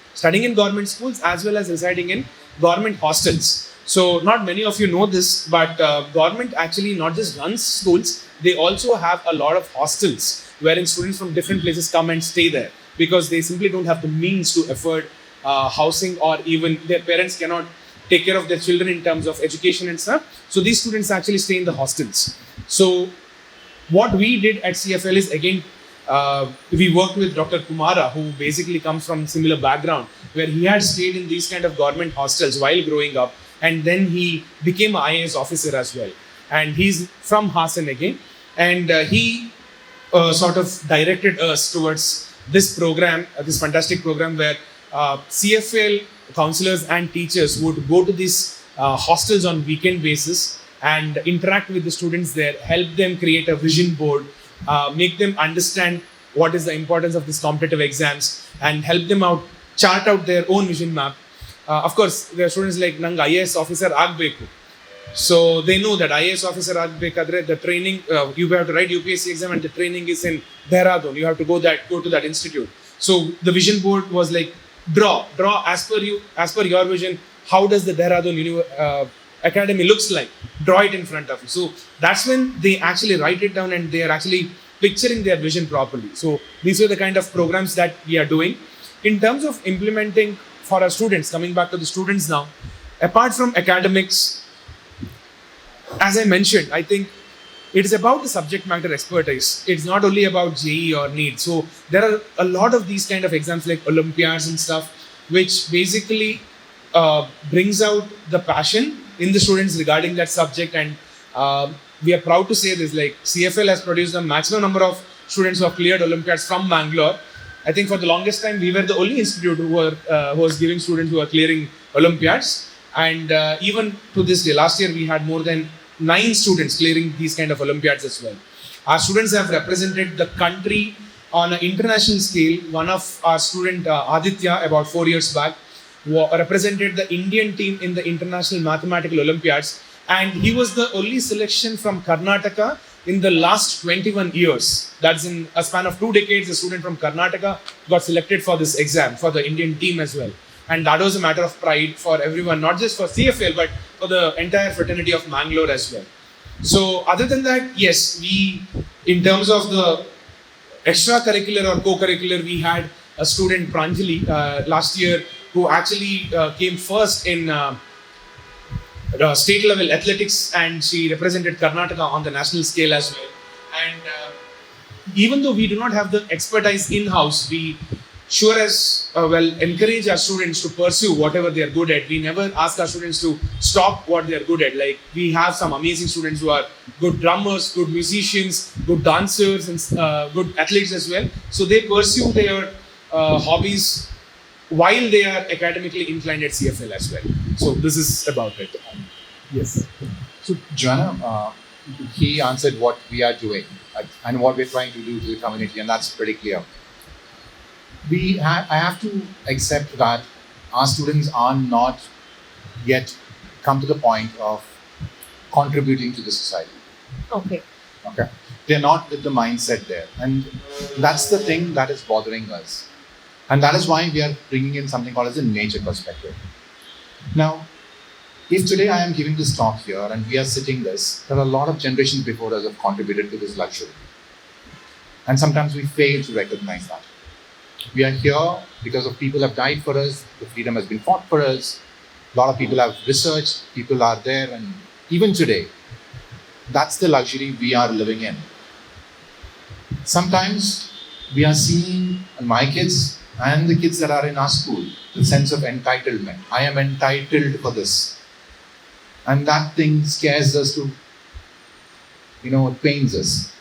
schools as well as residing in government hostels. So not many of you know this, but government actually not just runs schools, they also have a lot of hostels wherein students from different places come and stay there because they simply don't have the means to afford housing, or even their parents cannot take care of their children in terms of education and stuff. So these students actually stay in the hostels. So what we did at CFL is, again, we worked with Dr. Kumara, who basically comes from similar background, where he had stayed in these kind of government hostels while growing up, and then he became an IAS officer as well. And he's from Hassan again, and he sort of directed us towards this program, this fantastic program where CFL counselors and teachers would go to these hostels on weekend basis and interact with the students there, help them create a vision board, make them understand what is the importance of these competitive exams, and help them out, chart out their own vision map. Of course, there are students like Nang IAS officer agbeku. So they know that IAS officer agbekadre, the training, you have to write UPSC exam and the training is in Dehradun. You have to go to that institute. So the vision board was like, draw as per your vision, how does the Dehradun academy looks like, draw it in front of you. So that's when they actually write it down and they are actually picturing their vision properly. So these are the kind of programs that we are doing. In terms of implementing for our students, coming back to the students now, apart from academics, as I mentioned, I think it is about the subject matter expertise. It's not only about JEE or NEET. So there are a lot of these kind of exams like Olympiads and stuff, which basically brings out the passion in the students regarding that subject. And we are proud to say this, like CFL has produced the maximum number of students who have cleared Olympiads from Bangalore. I think for the longest time, we were the only institute who was giving students who are clearing Olympiads. And even to this day, last year we had more than 9 students clearing these kind of Olympiads as well. Our students have represented the country on an international scale. One of our student, Aditya, about 4 years back, represented the Indian team in the International Mathematical Olympiads. And he was the only selection from Karnataka in the last 21 years, that's in a span of 2 decades, a student from Karnataka got selected for this exam for the Indian team as well. And that was a matter of pride for everyone, not just for CFL, but for the entire fraternity of Mangalore as well. So other than that, yes, we, in terms of the extracurricular or co-curricular, we had a student, Pranjali, last year, who actually came first in state level athletics, and she represented Karnataka on the national scale as well. And even though we do not have the expertise in-house, we sure as encourage our students to pursue whatever they are good at. We never ask our students to stop what they are good at. Like, we have some amazing students who are good drummers, good musicians, good dancers, and good athletes as well. So they pursue their hobbies while they are academically inclined at CFL as well. So this is about it. Yes. So, Joanna, he answered what we are doing and what we're trying to do to the community, and that's pretty clear. I have to accept that our students are not yet come to the point of contributing to the society. Okay. Okay. They're not with the mindset there. And that's the thing that is bothering us. And that is why we are bringing in something called as a nature perspective. Now, if today I am giving this talk here and we are sitting this, there are a lot of generations before us have contributed to this luxury. And sometimes we fail to recognize that. We are here because of people have died for us, the freedom has been fought for us, a lot of people have researched, people are there, and even today, that's the luxury we are living in. Sometimes we are seeing my kids and the kids that are in our school, the sense of entitlement. I am entitled for this. And that thing scares us to, it pains us.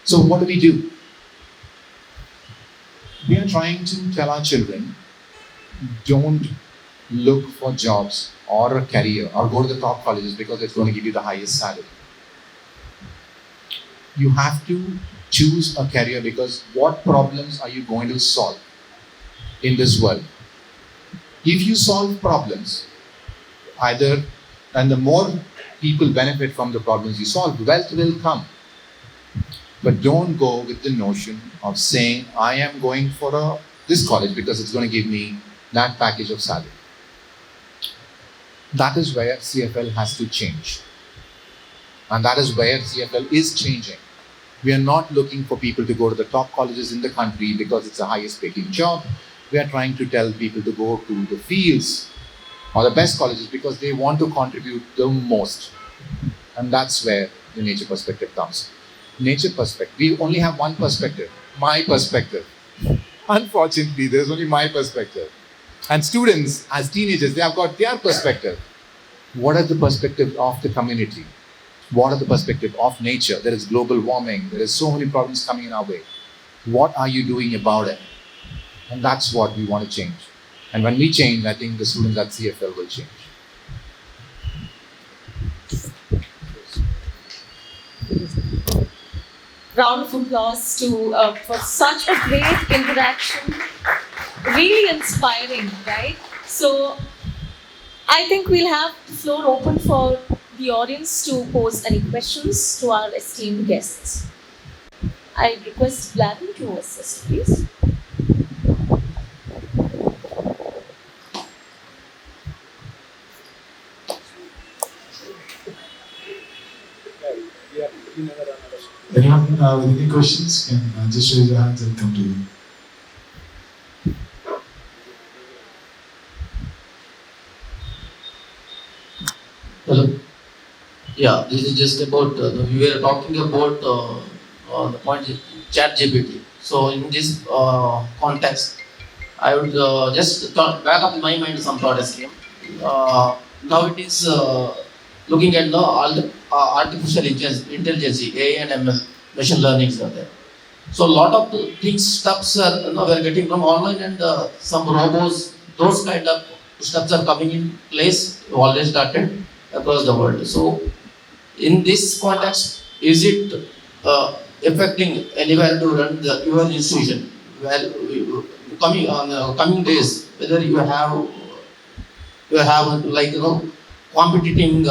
So what do? We are trying to tell our children, don't look for jobs or a career or go to the top colleges because it's going to give you the highest salary. You have to choose a career because what problems are you going to solve in this world? If you solve problems, and the more people benefit from the problems you solve, wealth will come. But don't go with the notion of saying, I am going for this college because it's going to give me that package of salary. That is where CFL has to change. And that is where CFL is changing. We are not looking for people to go to the top colleges in the country because it's the highest paying job. We are trying to tell people to go to the fields or the best colleges because they want to contribute the most. And that's where the nature perspective comes. Nature perspective. We only have one perspective, my perspective. Unfortunately, there's only my perspective. And students, as teenagers, they have got their perspective. What is the perspective of the community? What are the perspective of nature? There is global warming. There is so many problems coming in our way. What are you doing about it? And that's what we want to change. And when we change, I think the students at CFL will change. Round of applause for such a great interaction. Really inspiring, right? So I think we'll have the floor open for the audience to pose any questions to our esteemed guests. I request Vladimir to assist, please. Anyone with any questions can just raise your hands and come to you. Hello. Yeah, this is just about we were talking about the point chat GPT. So in this context, I would just back up in my mind some thought has came. Now it is looking at all the artificial intelligence, AI and ML, machine learning are there. So a lot of the things, stuffs are we're getting from online, and some robots, those kind of stuffs are coming in place. Already started across the world. So in this context, is it affecting anywhere to run your institution? Well, coming days, whether you have like competing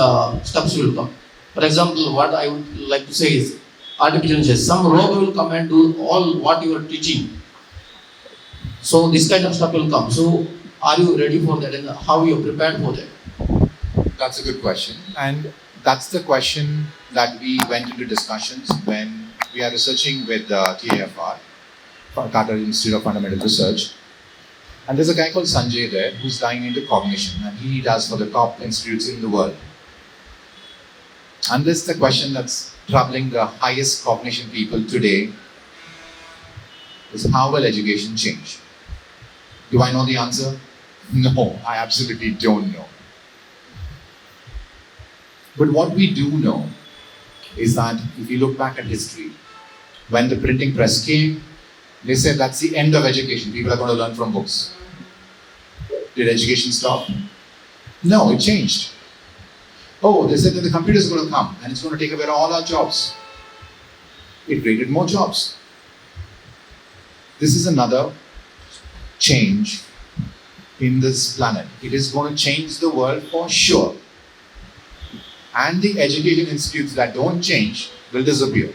stuffs will come. For example, what I would like to say is artificial intelligence. Some robot will come and do all what you are teaching. So this kind of stuff will come. So are you ready for that, and how you are prepared for that? That's a good question. And that's the question that we went into discussions when we are researching with TAFR, Karnataka Institute of Fundamental Research. And there's a guy called Sanjay there who's diving into cognition, and he does for the top institutes in the world. And this is the question that's troubling the highest cognition people today, is how will education change? Do I know the answer? No, I absolutely don't know. But what we do know is that if you look back at history, when the printing press came, they said that's the end of education. People are going to learn from books. Did education stop? No, it changed. Oh, they said that the computer is going to come and it's going to take away all our jobs. It created more jobs. This is another change in this planet. It is going to change the world for sure. And the education institutes that don't change will disappear.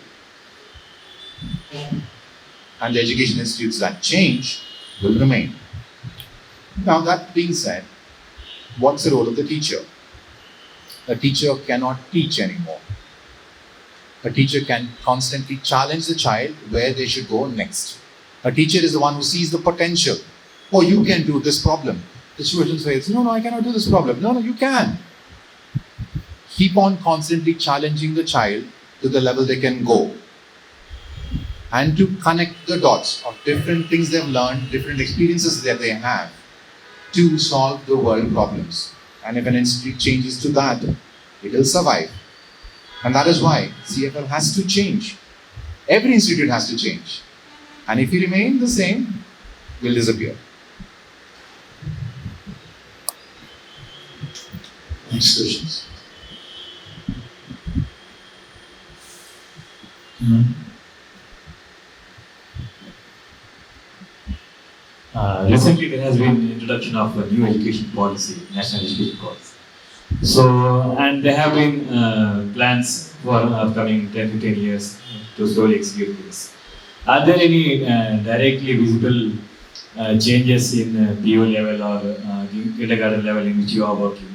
And the education institutes that change will remain. Now, that being said, what's the role of the teacher? A teacher cannot teach anymore. A teacher can constantly challenge the child where they should go next. A teacher is the one who sees the potential. Oh, you can do this problem. The student says, no, I cannot do this problem. No, you can. Keep on constantly challenging the child to the level they can go. And to connect the dots of different things they've learned, different experiences that they have to solve the world problems. And if an institute changes to that, it will survive. And that is why CFL has to change. Every institute has to change. And if we remain the same, we'll disappear. Next questions. Recently, there has been introduction of a new education policy, national education policy. So, and there have been plans for upcoming 10-15 years to slowly execute this. Are there any directly visible changes in PO level or kindergarten level in which you are working?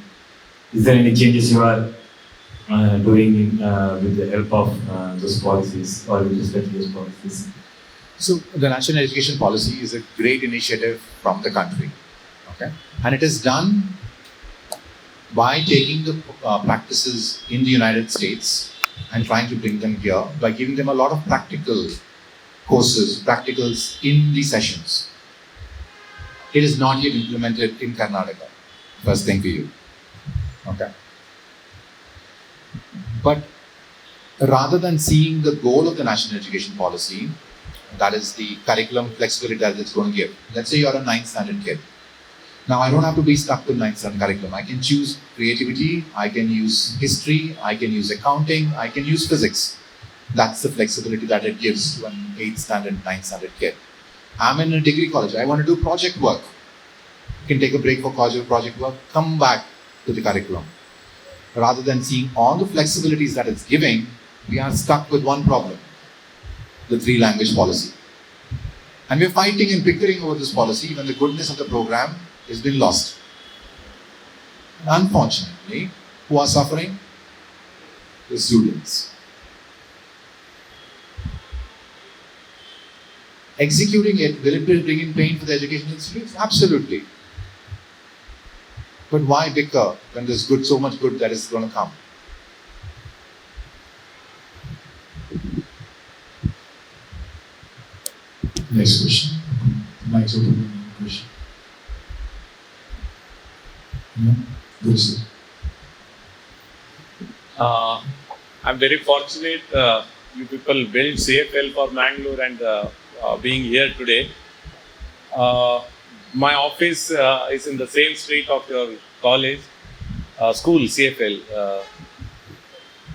Is there any changes you are doing with the help of those policies or with respect to those policies? So the National Education Policy is a great initiative from the country, okay? And it is done by taking the practices in the United States and trying to bring them here by giving them a lot of practical courses, practicals in the sessions. It is not yet implemented in Karnataka, first thing for you, okay? But rather than seeing the goal of the National Education Policy, that is the curriculum flexibility that it's going to give. Let's say you're a 9th standard kid. Now, I don't have to be stuck with 9th standard curriculum. I can choose creativity, I can use history, I can use accounting, I can use physics. That's the flexibility that it gives to an 8th standard, 9th standard kid. I'm in a degree college, I want to do project work. You can take a break for project work, come back to the curriculum. Rather than seeing all the flexibilities that it's giving, we are stuck with one problem. The 3-language policy. And we're fighting and bickering over this policy when the goodness of the program has been lost. Unfortunately, who are suffering? The students. Executing it, will it bring in pain for the education institutes? Absolutely. But why bicker when there's good, so much good that is going to come? Next question. Mike's open. Question. No? Good, sir. I'm very fortunate you people built CFL for Mangalore and being here today. My office is in the same street of your college, school, CFL.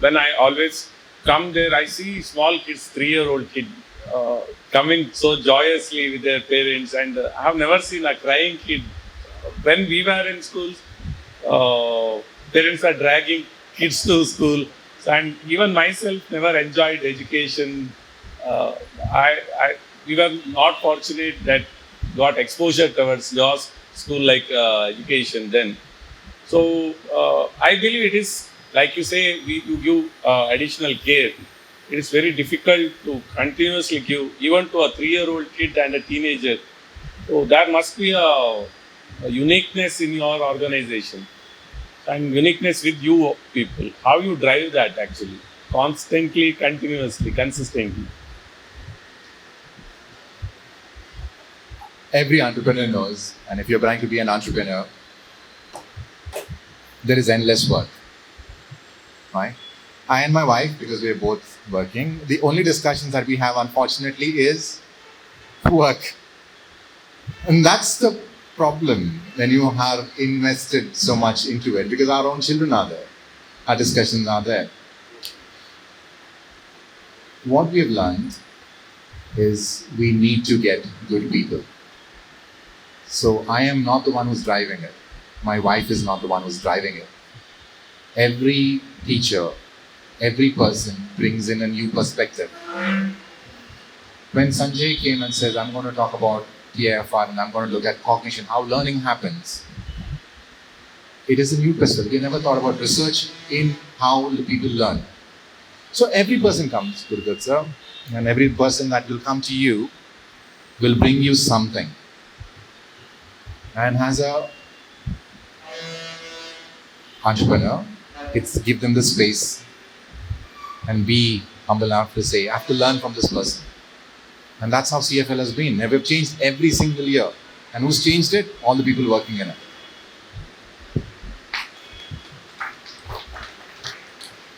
When I always come there, I see small kids, 3-year-old kid, coming so joyously with their parents, and I have never seen a crying kid. When we were in schools, parents are dragging kids to school. And even myself never enjoyed education. Uh, we were not fortunate that got exposure towards your school like education then. So I believe it is like you say, you give additional care. It is very difficult to continuously give even to a 3-year-old kid and a teenager. So there must be a uniqueness in your organization and uniqueness with you people. How you drive that actually, constantly, continuously, consistently. Every entrepreneur knows, and if you're trying to be an entrepreneur, there is endless work, right? I and my wife, because we're both working, the only discussions that we have, unfortunately, is work. And that's the problem when you have invested so much into it, because our own children are there, our discussions are there. What we have learned is we need to get good people. So I am not the one who's driving it. My wife is not the one who's driving it. Every teacher, every person brings in a new perspective. When Sanjay came and says, I'm going to talk about TIFR and I'm going to look at cognition, how learning happens, it is a new perspective. We never thought about research in how the people learn. So every person comes, Gurudhat sir, and every person that will come to you will bring you something. And as a entrepreneur, it's give them the space and be humble enough to say, I have to learn from this person. And that's how CFL has been. We've changed every single year. And who's changed it? All the people working in it.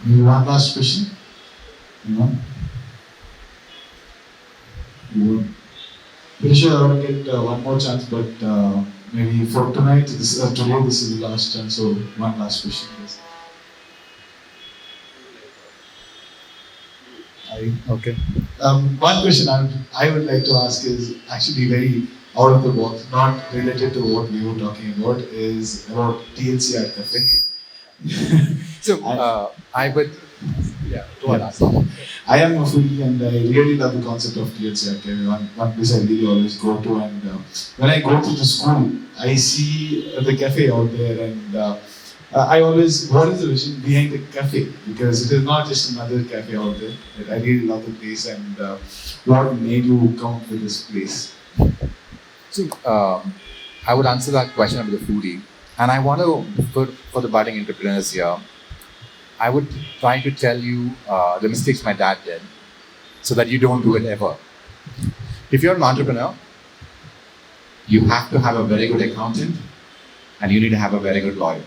Maybe one last question. Anyone? Pretty sure I will get one more chance, but maybe for tonight, today this is the last chance. So one last question, please. Okay. One question I would like to ask is actually very out of the box, not related to what we were talking about, is about TLC at Cafe. So I would, go on, ask. I am a foodie and I really love the concept of TLC at Cafe. One place I really always go to, and when I go to the school, I see the cafe out there, and I always, what is the vision behind the cafe? Because it is not just another cafe out there. I really love the place, and what made you come up with this place? So I would answer that question about the foodie. And I want to, for the budding entrepreneurs here, I would try to tell you the mistakes my dad did so that you don't do it ever. If you're an entrepreneur, you have to have a very good accountant and you need to have a very good lawyer.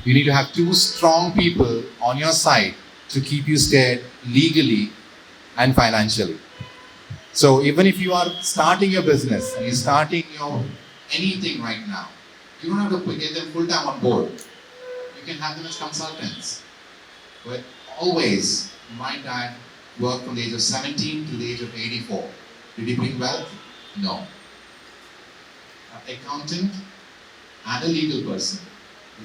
You need to have two strong people on your side to keep you steady legally and financially. So even if you are starting your business and you're starting your anything right now, you don't have to get them full time on board. You can have them as consultants. But always, my dad worked from the age of 17 to the age of 84. Did he bring wealth? No. An accountant and a legal person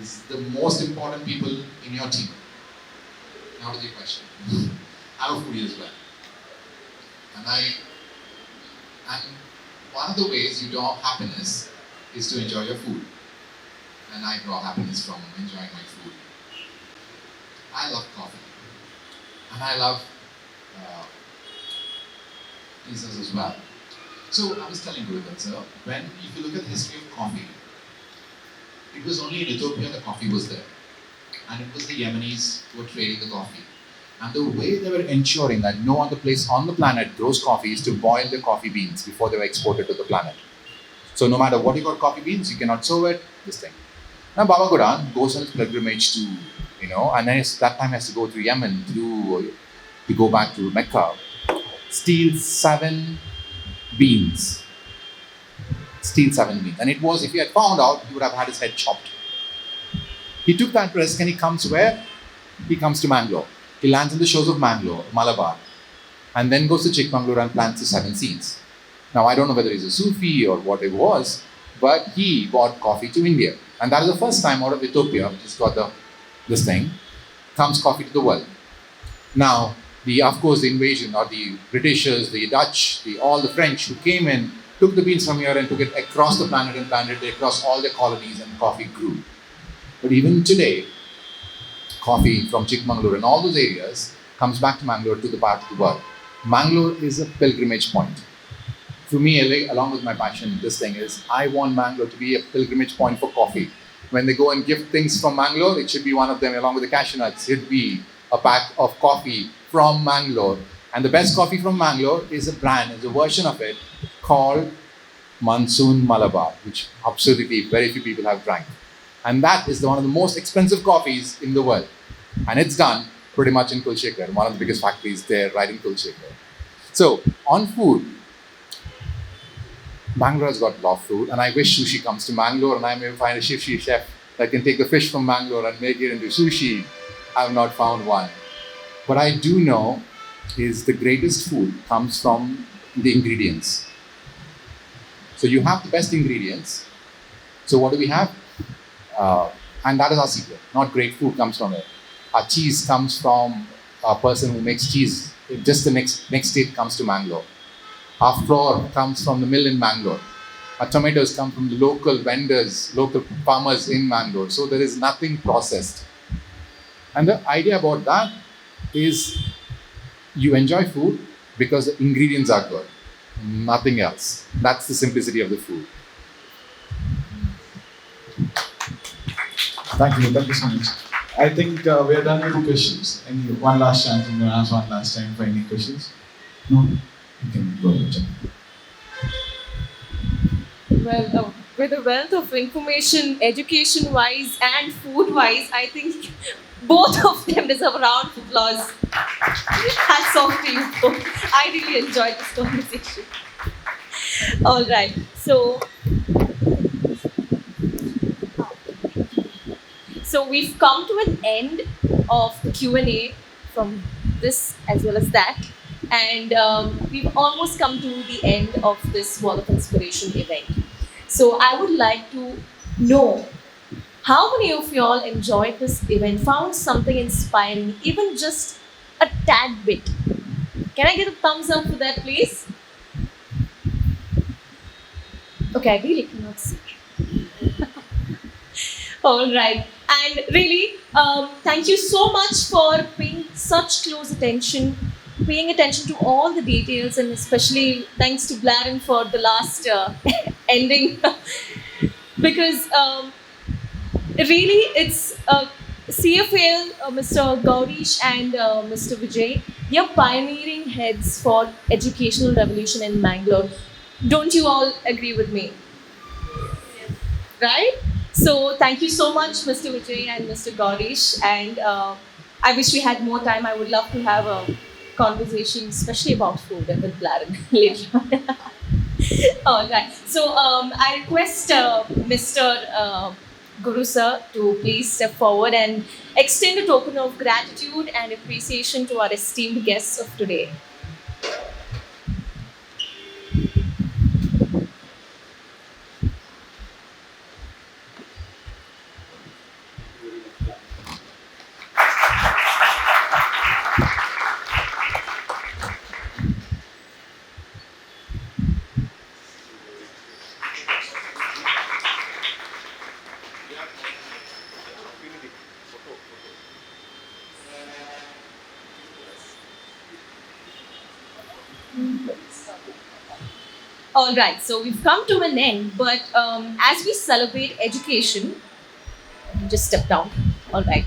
is the most important people in your team. Now to the question. I'm a foodie as well. And one of the ways you draw happiness is to enjoy your food. And I draw happiness from enjoying my food. I love coffee. And I love pizzas as well. So I was telling Gurudhat sir, if you look at the history of coffee, it was only in Ethiopia the coffee was there. And it was the Yemenis who were trading the coffee. And the way they were ensuring that no other place on the planet grows coffee is to boil the coffee beans before they were exported to the planet. So no matter what you got coffee beans, you cannot sow it, this thing. Now Baba Quran goes on his pilgrimage to, and then that time has to go to Yemen to go back to Mecca. Steals 7 beans. And it was, if he had found out, he would have had his head chopped. He took that risk and he comes where? He comes to Mangalore. He lands in the shores of Mangalore, Malabar, and then goes to Chikmagalur and plants the 7 seeds. Now, I don't know whether he's a Sufi or what it was, but he brought coffee to India. And that is the first time out of Ethiopia, he's got this thing. comes coffee to the world. Now, of course, the invasion, or the Britishers, the Dutch, all the French who came in, took the beans from here and took it across the planet and planted it across all their colonies, and coffee grew. But even today, coffee from Chikmagalur and all those areas comes back to Mangalore, to the part of the world. Mangalore is a pilgrimage point. For me, along with my passion, this thing is, I want Mangalore to be a pilgrimage point for coffee. When they go and gift things from Mangalore, it should be one of them, along with the cashew nuts. It should be a pack of coffee from Mangalore. And the best coffee from Mangalore is a brand, is a version of it called Monsoon Malabar, which absolutely very few people have drank. And that is one of the most expensive coffees in the world. And it's done pretty much in Kulshekar, one of the biggest factories there, right in Kulshekar. So, on food, Bangalore has got a lot of food, and I wish sushi comes to Mangalore, and I may find a sushi chef that can take the fish from Mangalore and make it into sushi. I have not found one. What I do know is the greatest food comes from the ingredients. So you have the best ingredients. So what do we have? And that is our secret. Not great food comes from it. Our cheese comes from a person who makes cheese. Just the next state comes to Mangalore. Our flour comes from the mill in Mangalore. Our tomatoes come from the local vendors, local farmers in Mangalore. So there is nothing processed. And the idea about that is you enjoy food because the ingredients are good. Nothing else. That's the simplicity of the food. Thank you so much. I think we are done with the questions. One last chance, I'm going to ask one last time for any questions. No? You can go ahead. Well, with a wealth of information, education-wise and food-wise, I think both of them deserve a round of applause. Hats off to you both. I really enjoyed this conversation. All right, so we've come to an end of the Q&A from this as well as that. And we've almost come to the end of this Wall of Inspiration event. So I would like to know how many of y'all enjoyed this event, found something inspiring, even just a tad bit. Can I get a thumbs up for that, please? Okay, I really cannot see. All right. And really, thank you so much for paying such close attention, paying attention to all the details, and especially thanks to Blaren for the last ending. Because really, it's CFL, Mr. Gaurish and Mr. Vijay, they are pioneering heads for educational revolution in Mangalore. Don't you all agree with me? Right? So thank you so much, Mr. Vijay and Mr. Gaurish. And I wish we had more time. I would love to have a conversation, especially about food and with Blaren later on. All right. So I request Mr. Guru sir to please step forward and extend a token of gratitude and appreciation to our esteemed guests of today. All right, so we've come to an end, but as we celebrate education, just step down. All right.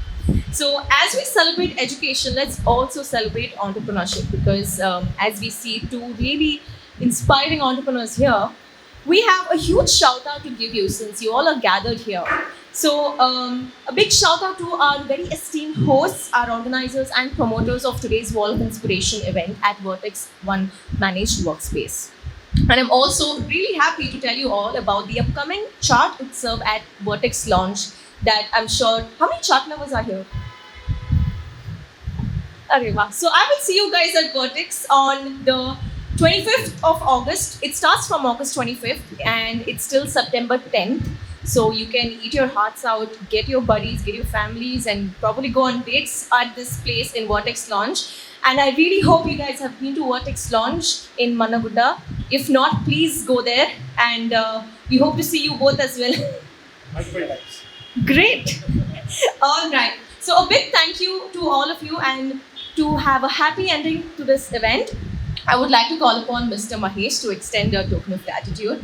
So as we celebrate education, let's also celebrate entrepreneurship, because as we see two really inspiring entrepreneurs here, we have a huge shout out to give you since you all are gathered here. So a big shout out to our very esteemed hosts, our organizers and promoters of today's Wall of Inspiration event at Vertex One Managed Workspace. And I'm also really happy to tell you all about the upcoming chart Utsav at Vertex launch that I'm sure, how many chart lovers are here? Areva. So I will see you guys at Vertex on the 25th of August. It starts from August 25th and it's till September 10th. So you can eat your hearts out, get your buddies, get your families, and probably go on dates at this place in Vortex Lounge. And I really hope you guys have been to Vortex Lounge in Managuda. If not, please go there. And we hope to see you both as well. Multiple times. Great. All right. So a big thank you to all of you, and to have a happy ending to this event, I would like to call upon Mr. Mahesh to extend a token of gratitude.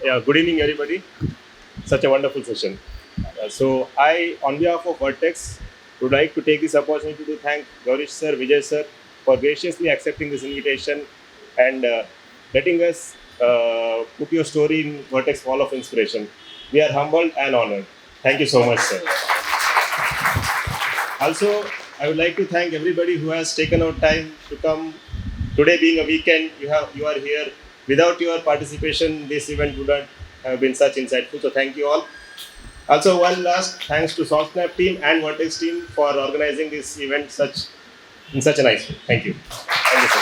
Yeah, good evening, everybody. Such a wonderful session. So, I, on behalf of Vertex, would like to take this opportunity to thank Gaurish sir, Vijay sir, for graciously accepting this invitation and letting us put your story in Vertex Wall of Inspiration. We are humbled and honored. Thank you so much, sir. Also, I would like to thank everybody who has taken out time to come. Today being a weekend, you are here. Without your participation, this event would not have been such insightful. So thank you all. Also, one last thanks to SoftSnap team and Vertex team for organizing this event in such a nice way. Thank you. Thank you, sir.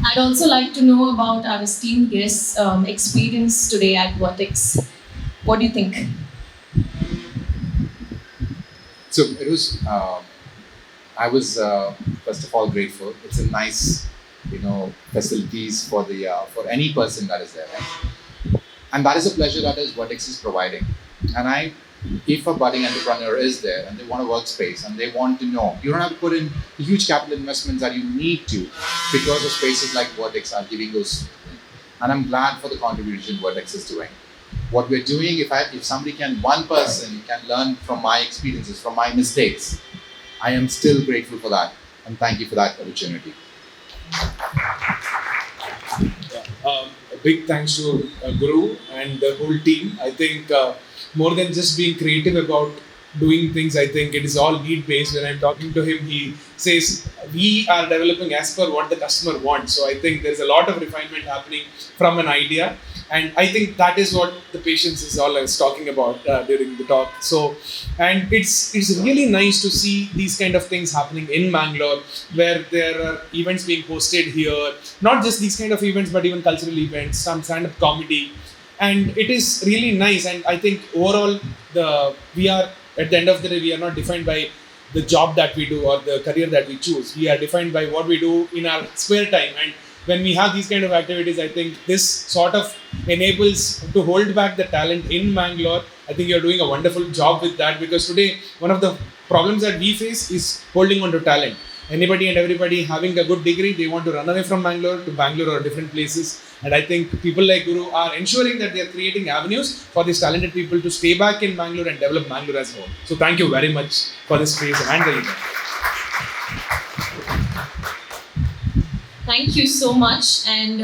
I'd also like to know about our esteemed guests' experience today at Vertex. What do you think? So it was, I was first of all grateful. It's a nice, facilities for for any person that is there, right? And that is a pleasure that is Vertex is providing. And if a budding entrepreneur is there and they want a workspace and they want to know, you don't have to put in the huge capital investments that you need to, because of spaces like Vertex are giving those. And I'm glad for the contribution Vertex is doing. What we're doing, if one person can learn from my experiences, from my mistakes, I am still grateful for that. And thank you for that opportunity. A big thanks to Guru and the whole team. I think more than just being creative about doing things, I think it is all need based. When I'm talking to him, he says we are developing as per what the customer wants. So I think there's a lot of refinement happening from an idea. And I think that is what the patience is all I was talking about during the talk. So, and it's really nice to see these kind of things happening in Bangalore, where there are events being hosted here. Not just these kind of events, but even cultural events, some stand-up comedy, and it is really nice. And I think overall, we are at the end of the day, we are not defined by the job that we do or the career that we choose. We are defined by what we do in our spare time. And when we have these kind of activities, I think this sort of enables to hold back the talent in Bangalore. I think you're doing a wonderful job with that, because today one of the problems that we face is holding on to talent. Anybody and everybody having a good degree, they want to run away from Bangalore to Bangalore or different places. And I think people like Guru are ensuring that they are creating avenues for these talented people to stay back in Bangalore and develop Bangalore as a whole. So thank you very much for this space and the event. Thank you so much, and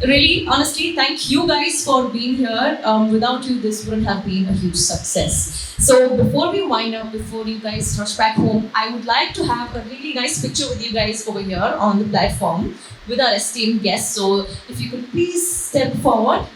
really, honestly, thank you guys for being here. Without you, this wouldn't have been a huge success. So before we wind up, before you guys rush back home, I would like to have a really nice picture with you guys over here on the platform with our esteemed guests. So if you could please step forward.